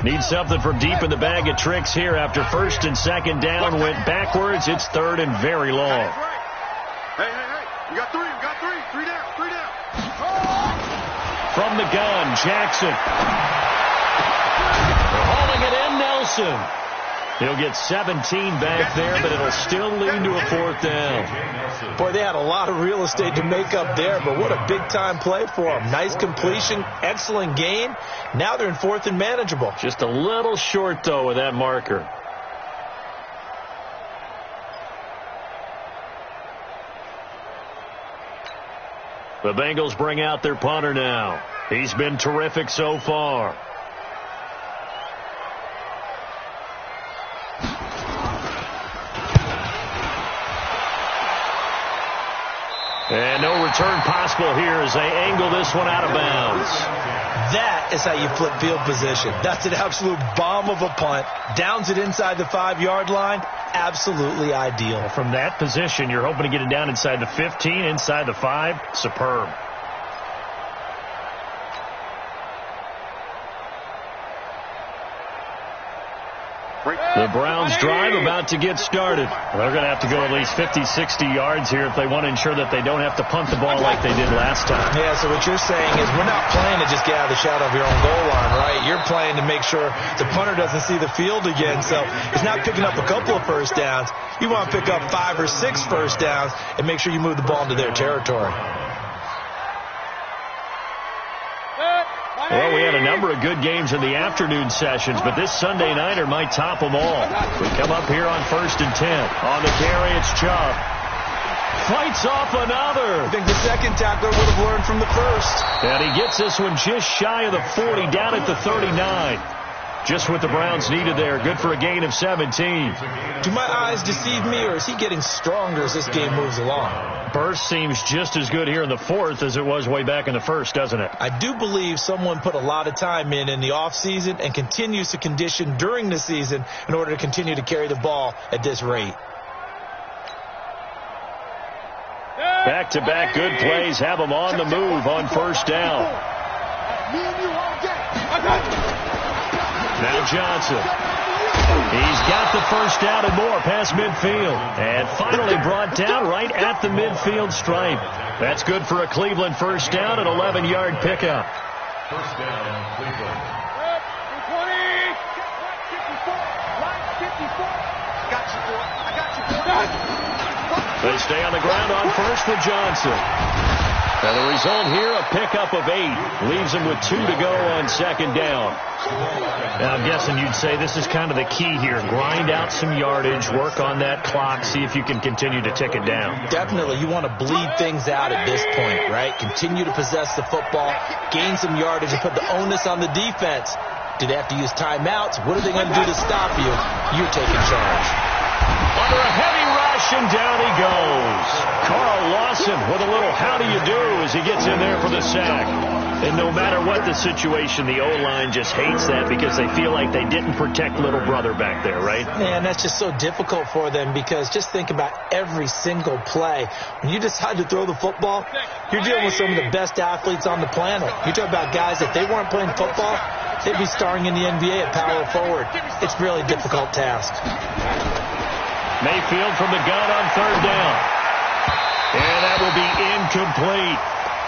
S2: Need something from deep in the bag of tricks here after 1st and 2nd down. Went backwards. It's 3rd and very long.
S5: Hey. You got 3. You got 3. 3 down. 3 down.
S2: From the gun, Jackson. They're hauling it in, Nelson. He'll get 17 back there, but it'll still lead to a 4th down.
S4: Boy, they had a lot of real estate to make up there, but what a big-time play for them. Nice completion, excellent gain. Now they're in 4th and manageable.
S2: Just a little short, though, with that marker. The Bengals bring out their punter now. He's been terrific so far. And no return possible here as they angle this one out of bounds.
S4: That is how you flip field position. That's an absolute bomb of a punt. Downs it inside the 5-yard line. Absolutely ideal.
S2: From that position, you're hoping to get it down inside the 15, inside the 5. Superb. The Browns drive about to get started. They're going to have to go at least 50, 60 yards here if they want to ensure that they don't have to punt the ball like they did last time.
S4: Yeah, so what you're saying is we're not playing to just get out of the shadow of your own goal line, right? You're playing to make sure the punter doesn't see the field again. So it's not picking up a couple of first downs. You want to pick up 5 or 6 first downs and make sure you move the ball into their territory.
S2: Well, we had a number of good games in the afternoon sessions, but this Sunday nighter might top them all. We come up here on 1st and 10. On the carry, it's Chubb. Fights off another.
S4: I think the second tackler would have learned from the first.
S2: And he gets this one just shy of the 40, down at the 39. Just what the Browns needed there. Good for a gain of 17.
S4: Do my eyes deceive me, or is he getting stronger as this game moves along?
S2: Burst seems just as good here in the 4th as it was way back in the 1st, doesn't it?
S4: I do believe someone put a lot of time in the offseason and continues to condition during the season in order to continue to carry the ball at this rate.
S2: Back-to-back good plays have them on the move on 1st down. Now Johnson. He's got the first down and more past midfield. And finally brought down right at the midfield stripe. That's good for a Cleveland first down, an 11-yard pickup.
S3: First down, Cleveland.
S5: 20.
S2: They stay on the ground on 1st for Johnson. And the result here, a pickup of 8. Leaves him with 2 to go on 2nd down. Now, I'm guessing you'd say this is kind of the key here. Grind out some yardage, work on that clock, see if you can continue to tick it down.
S4: Definitely. You want to bleed things out at this point, right? Continue to possess the football, gain some yardage, and put the onus on the defense. Do they have to use timeouts? What are they going to do to stop you? You're taking charge.
S2: Under a heavy rush, and down he goes. Carl Lawson with a little how do you do as he gets in there for the sack. And no matter what the situation, the O-line just hates that because they feel like they didn't protect little brother back there, right?
S4: Man, that's just so difficult for them because just think about every single play. When you decide to throw the football, you're dealing with some of the best athletes on the planet. You talk about guys, if they weren't playing football, they'd be starring in the NBA at power forward. It's a really difficult task.
S2: Mayfield from the gun on third down. And that will be incomplete.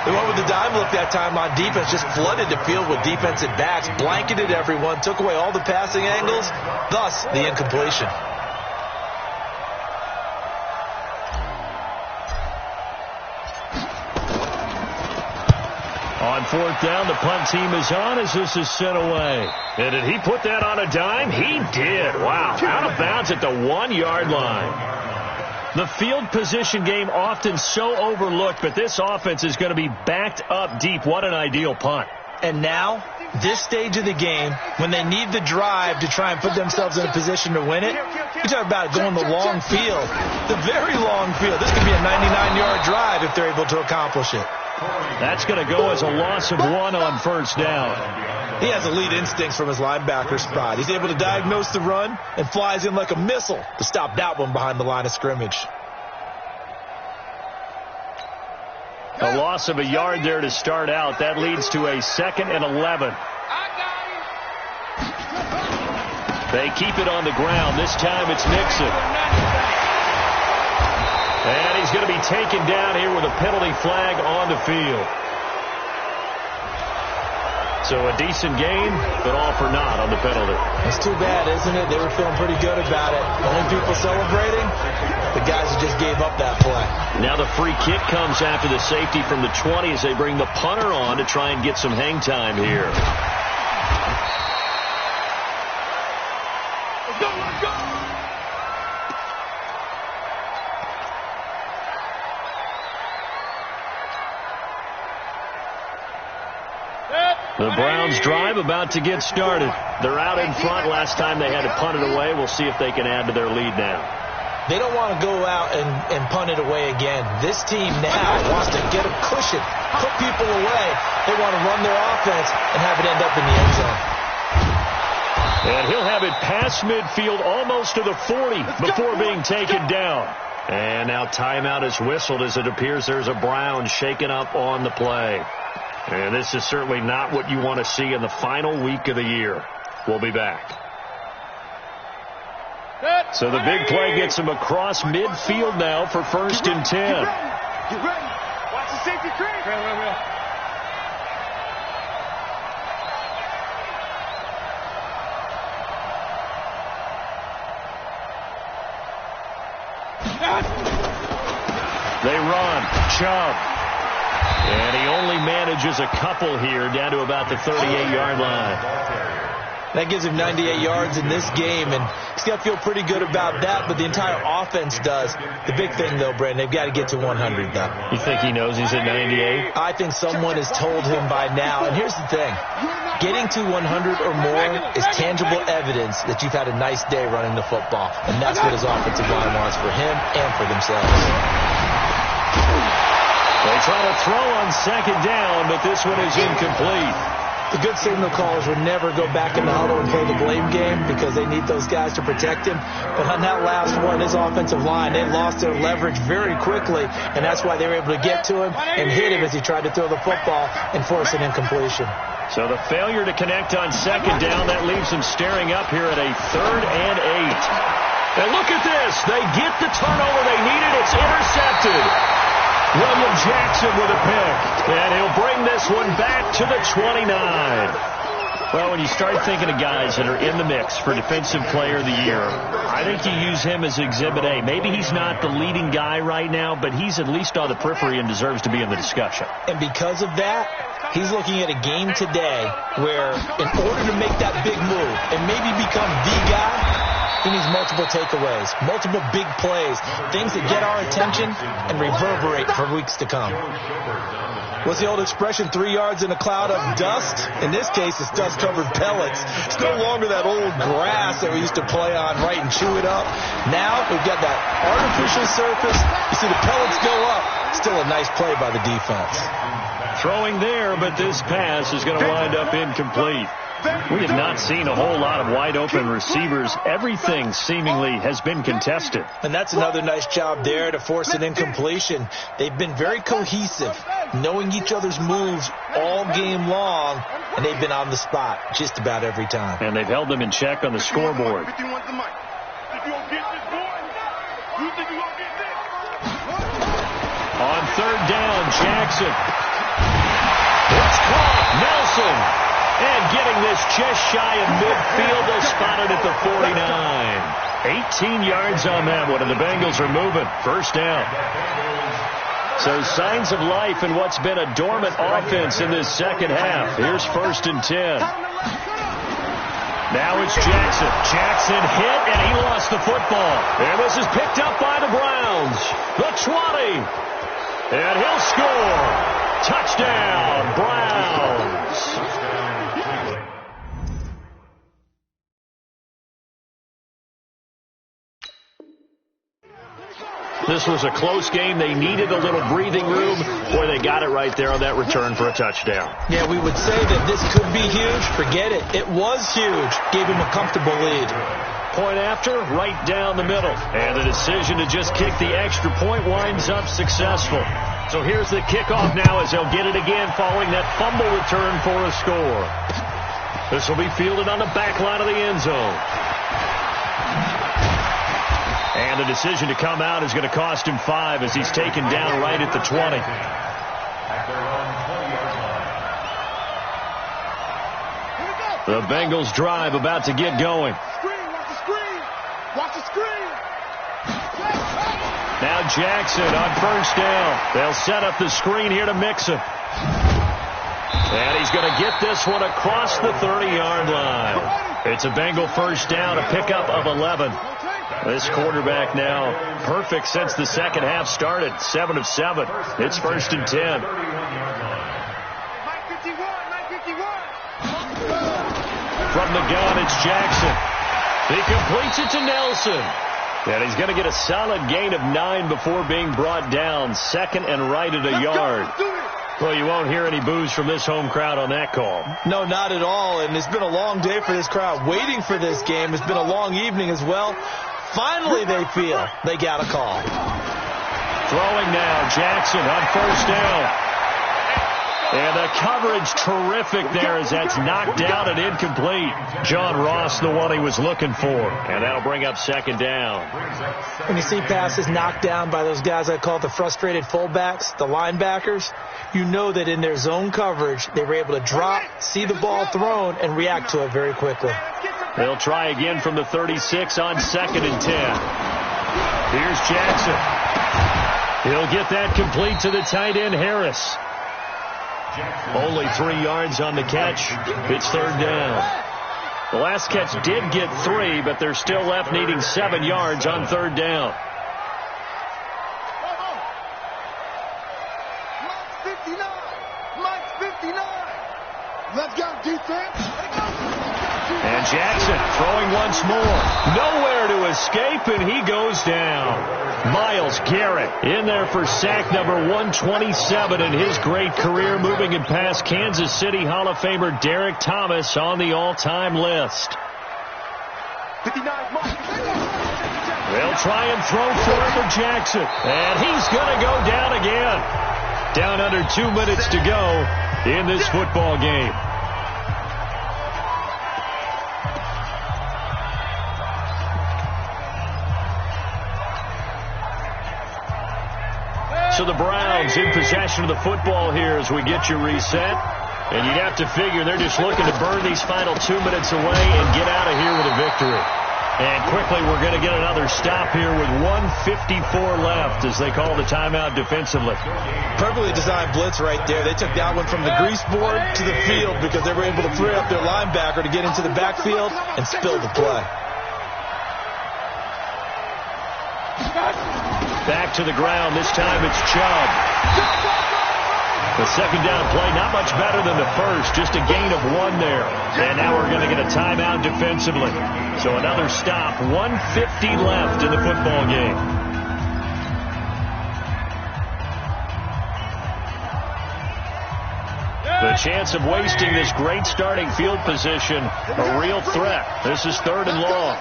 S4: They went with the dime look that time on defense, just flooded the field with defensive backs, blanketed everyone, took away all the passing angles, thus the incompletion.
S2: On fourth down, the punt team is on as this is sent away. And did he put that on a dime? He did. Wow. Out of bounds at the 1-yard line. The field position game often so overlooked, but this offense is going to be backed up deep. What an ideal punt.
S4: And now, this stage of the game, when they need the drive to try and put themselves in a position to win it, you talk about going the long field, the very long field. This could be a 99-yard drive if they're able to accomplish it.
S2: That's going to go as a loss of 1 on first down.
S4: He has elite instincts from his linebacker spot. He's able to diagnose the run and flies in like a missile to stop that one behind the line of scrimmage.
S2: A loss of a yard there to start out. That leads to a 2nd and 11. They keep it on the ground. This time it's Mixon. And he's going to be taken down here with a penalty flag on the field. So a decent game, but all for naught on the penalty.
S4: It's too bad, isn't it? They were feeling pretty good about it. The only people celebrating, the guys who just gave up that play.
S2: Now the free kick comes after the safety from the 20 as they bring the punter on to try and get some hang time here.
S5: Let's go, let's go!
S2: The Browns drive about to get started. They're out in front. Last time they had to punt it away. We'll see if they can add to their lead now.
S4: They don't want to go out and punt it away again. This team now wants to get a cushion, put people away. They want to run their offense and have it end up in the end zone.
S2: And he'll have it past midfield almost to the 40 before being taken down. And now timeout is whistled as it appears there's a Brown shaken up on the play. And this is certainly not what you want to see in the final week of the year. We'll be back. So the big play gets him across midfield now for 1st and 10.
S5: Get ready. Watch the safety creep.
S2: They run. Chubb. And he only manages a couple here down to about the 38-yard line.
S4: That gives him 98 yards in this game, and he's got to feel pretty good about that, but the entire offense does. The big thing, though, Brandon, they've got to get to 100, though.
S2: You think he knows he's at 98?
S4: I think someone has told him by now, and here's the thing. Getting to 100 or more is tangible evidence that you've had a nice day running the football, and that's what his offensive line wants for him and for themselves.
S2: They try to throw on 2nd down, but this one is incomplete.
S4: The good signal callers would never go back in the huddle and play the blame game because they need those guys to protect him. But on that last one, his offensive line, they lost their leverage very quickly, and that's why they were able to get to him and hit him as he tried to throw the football and force an incompletion.
S2: So the failure to connect on 2nd down, that leaves them staring up here at a 3rd and 8. And look at this. They get the turnover they needed. It's intercepted. William Jackson with a pick, and he'll bring this one back to the 29. Well, when you start thinking of guys that are in the mix for Defensive Player of the Year, I think you use him as Exhibit A. Maybe he's not the leading guy right now, but he's at least on the periphery and deserves to be in the discussion.
S4: And because of that, he's looking at a game today where in order to make that big move and maybe become the guy, he needs multiple takeaways, multiple big plays, things that get our attention and reverberate for weeks to come. What's the old expression, 3 yards in a cloud of dust? In this case, it's dust-covered pellets. It's no longer that old grass that we used to play on, right, and chew it up. Now we've got that artificial surface. You see the pellets go up. Still a nice play by the defense.
S2: Throwing there, but this pass is going to wind up incomplete. We have not seen a whole lot of wide-open receivers. Everything seemingly has been contested.
S4: And that's another nice job there to force an incompletion. They've been very cohesive, knowing each other's moves all game long, and they've been on the spot just about every time.
S2: And they've held them in check on the scoreboard.
S5: 51's the mic. If you don't get this, boy, you think you're going to get this?
S2: On third down, Jackson. It's caught. Nelson. And getting this just shy of midfield. They'll spot it at the 49. 18 yards on that one, and the Bengals are moving. First down. So signs of life in what's been a dormant offense in this second half. Here's 1st and 10. Now it's Jackson. Jackson hit, and he lost the football. And this is picked up by the Browns. The 20. And he'll score. Touchdown, Browns. This was a close game. They needed a little breathing room. Boy, they got it right there on that return for a touchdown.
S4: Yeah, we would say that this could be huge. Forget it. It was huge. Gave him a comfortable lead.
S2: Point after, right down the middle. And the decision to just kick the extra point winds up successful. So here's the kickoff now as they'll get it again following that fumble return for a score. This will be fielded on the back line of the end zone. And the decision to come out is going to cost him 5 as he's taken down right at the 20. The Bengals drive about to get going.
S5: Watch the screen.
S2: Now Jackson on first down. They'll set up the screen here to mix him. And he's going to get this one across the 30-yard line. It's a Bengal first down, a pickup of 11. This quarterback now perfect since the second half started. 7 of 7. It's 1st and 10. From the gun, it's Jackson. He completes it to Nelson. And he's going to get a solid gain of 9 before being brought down. 2nd and right at a yard. Well, you won't hear any boos from this home crowd on that call.
S4: No, not at all. And it's been a long day for this crowd waiting for this game. It's been a long evening as well. Finally, they feel they got a call.
S2: Throwing now, Jackson on first down. And the coverage terrific there as that's knocked down and incomplete. John Ross, the one he was looking for. And that'll bring up 2nd down.
S4: When you see passes knocked down by those guys I call the frustrated fullbacks, the linebackers, you know that in their zone coverage, they were able to drop, see the ball thrown, and react to it very quickly.
S2: They'll try again from the 36 on 2nd and 10. Here's Jackson. He'll get that complete to the tight end, Harris. Only 3 yards on the catch. It's 3rd down. The last catch did get 3, but they're still left needing 7 yards on 3rd down.
S5: Mike 59. Let's go, defense.
S2: And Jackson throwing once more. Nowhere to escape, and he goes down. Myles Garrett in there for sack number 127 in his great career, moving him past Kansas City Hall of Famer Derek Thomas on the all-time list.
S5: 59, Mike.
S2: They'll try and throw for him for Jackson. And he's going to go down again. Down under 2 minutes to go in this football game. So the Browns in possession of the football here as we get you reset. And you'd have to figure they're just looking to burn these final 2 minutes away and get out of here with a victory. And quickly we're going to get another stop here with 1:54 left as they call the timeout defensively.
S4: Perfectly designed blitz right there. They took that one from the grease board to the field because they were able to free up their linebacker to get into the backfield and spill the play.
S2: Back to the ground. This time it's Chubb. The second down play, not much better than the first. Just a gain of 1 there. And now we're going to get a timeout defensively. So another stop. 1:50 left in the football game. The chance of wasting this great starting field position, a real threat. This is 3rd and long.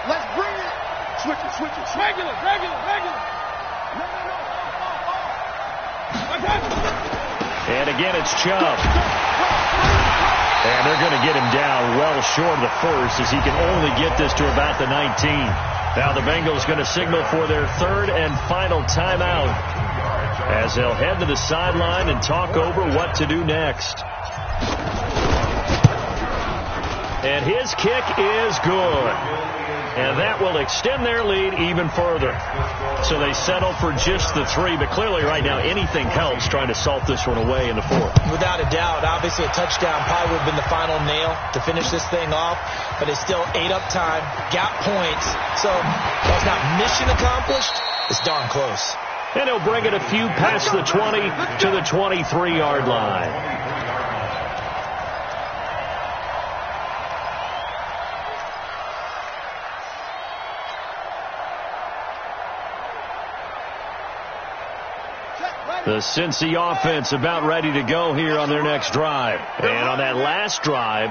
S5: Let's bring it. Switch it. Regular.
S2: And again, it's Chubb. And they're going to get him down well short of the first, as he can only get this to about the 19. Now the Bengals going to signal for their third and final timeout, as they'll head to the sideline and talk over what to do next. And his kick is good. And that will extend their lead even further. So they settle for just the 3. But clearly right now anything helps trying to salt this one away in the 4th.
S4: Without a doubt. Obviously a touchdown probably would have been the final nail to finish this thing off. But they still ate up time, got points. So while it's not mission accomplished, it's darn close.
S2: And he'll bring it a few past the 20 to the 23-yard line. The Cincy offense about ready to go here on their next drive. And on that last drive,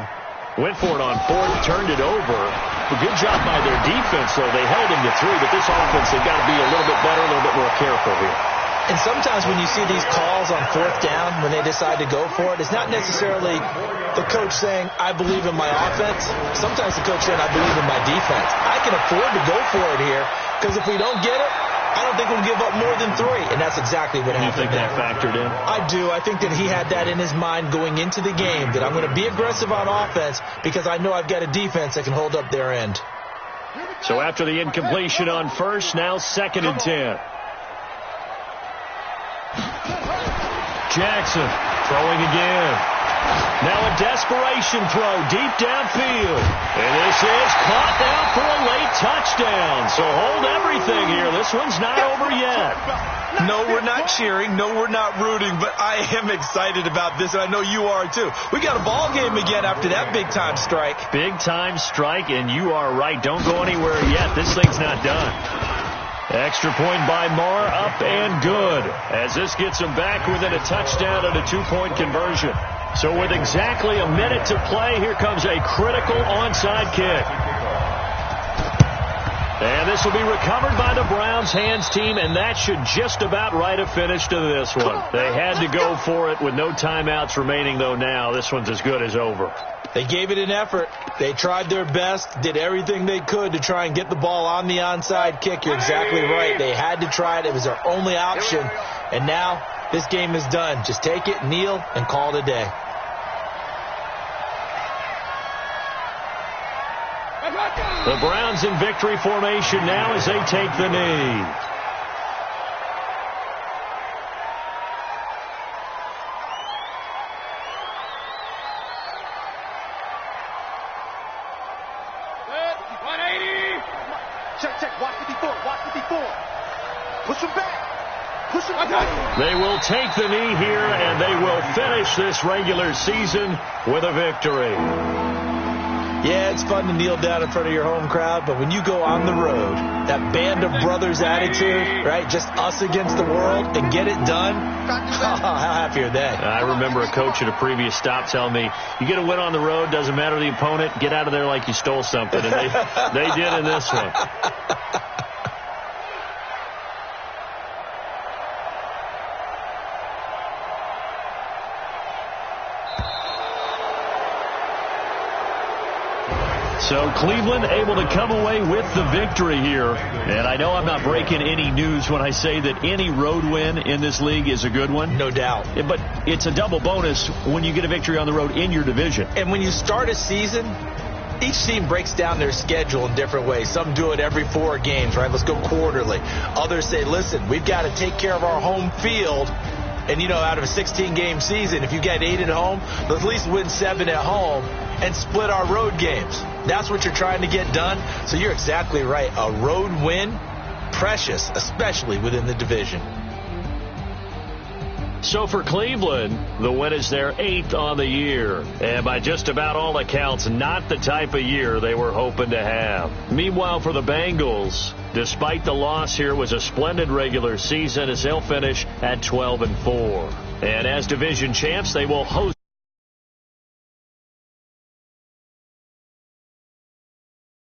S2: went for it on 4th, turned it over. A good job by their defense, though. They held him to 3, but this offense, they've got to be a little bit better, a little bit more careful here.
S4: And sometimes when you see these calls on 4th down, when they decide to go for it, it's not necessarily the coach saying, I believe in my offense. Sometimes the coach saying, I believe in my defense. I can afford to go for it here, because if we don't get it, I don't think we'll give up more than 3, and that's exactly what happened.
S2: You think that factored in?
S4: I do. I think that he had that in his mind going into the game, that I'm going to be aggressive on offense because I know I've got a defense that can hold up their end.
S2: So after the incompletion on 1st, now 2nd and 10. Jackson throwing again. Now a desperation throw deep downfield. And this is caught down for a late touchdown. So hold everything here. This one's not over yet.
S4: No, we're not cheering. No, we're not rooting. But I am excited about this, and I know you are too. We got a ball game again after that big-time strike.
S2: Big-time strike, and you are right. Don't go anywhere yet. This thing's not done. Extra point by Marr, up and good, as this gets them back within a touchdown and a 2-point conversion. So with exactly a minute to play, here comes a critical onside kick. And this will be recovered by the Browns hands team, and that should just about write a finish to this one. They had to go for it with no timeouts remaining, though now this one's as good as over.
S4: They gave it an effort. They tried their best, did everything they could to try and get the ball on the onside kick. You're exactly right. They had to try it. It was their only option. And now this game is done. Just take it, kneel, and call it a day.
S2: The Browns in victory formation now as they take the knee.
S5: Check. Watch 54. Push him back.
S2: They will take the knee here, and they will finish this regular season with a victory.
S4: Yeah, it's fun to kneel down in front of your home crowd, but when you go on the road, that band of brothers attitude, right, just us against the world, and get it done, how happy are they?
S2: I remember a coach at a previous stop telling me, you get a win on the road, doesn't matter the opponent, get out of there like you stole something, and they did in this one. So Cleveland able to come away with the victory here. And I know I'm not breaking any news when I say that any road win in this league is a good one.
S4: No doubt.
S2: But it's a double bonus when you get a victory on the road in your division.
S4: And when you start a season, each team breaks down their schedule in different ways. Some do it every 4 games, right? Let's go quarterly. Others say, listen, we've got to take care of our home field. And, you know, out of a 16-game season, if you get 8 at home, let's at least win 7 at home and split our road games. That's what you're trying to get done. So you're exactly right. A road win, precious, especially within the division.
S2: So for Cleveland, the win is their 8th on the year. And by just about all accounts, not the type of year they were hoping to have. Meanwhile, for the Bengals, despite the loss here, was a splendid regular season as they'll finish at 12-4. And as division champs, they will host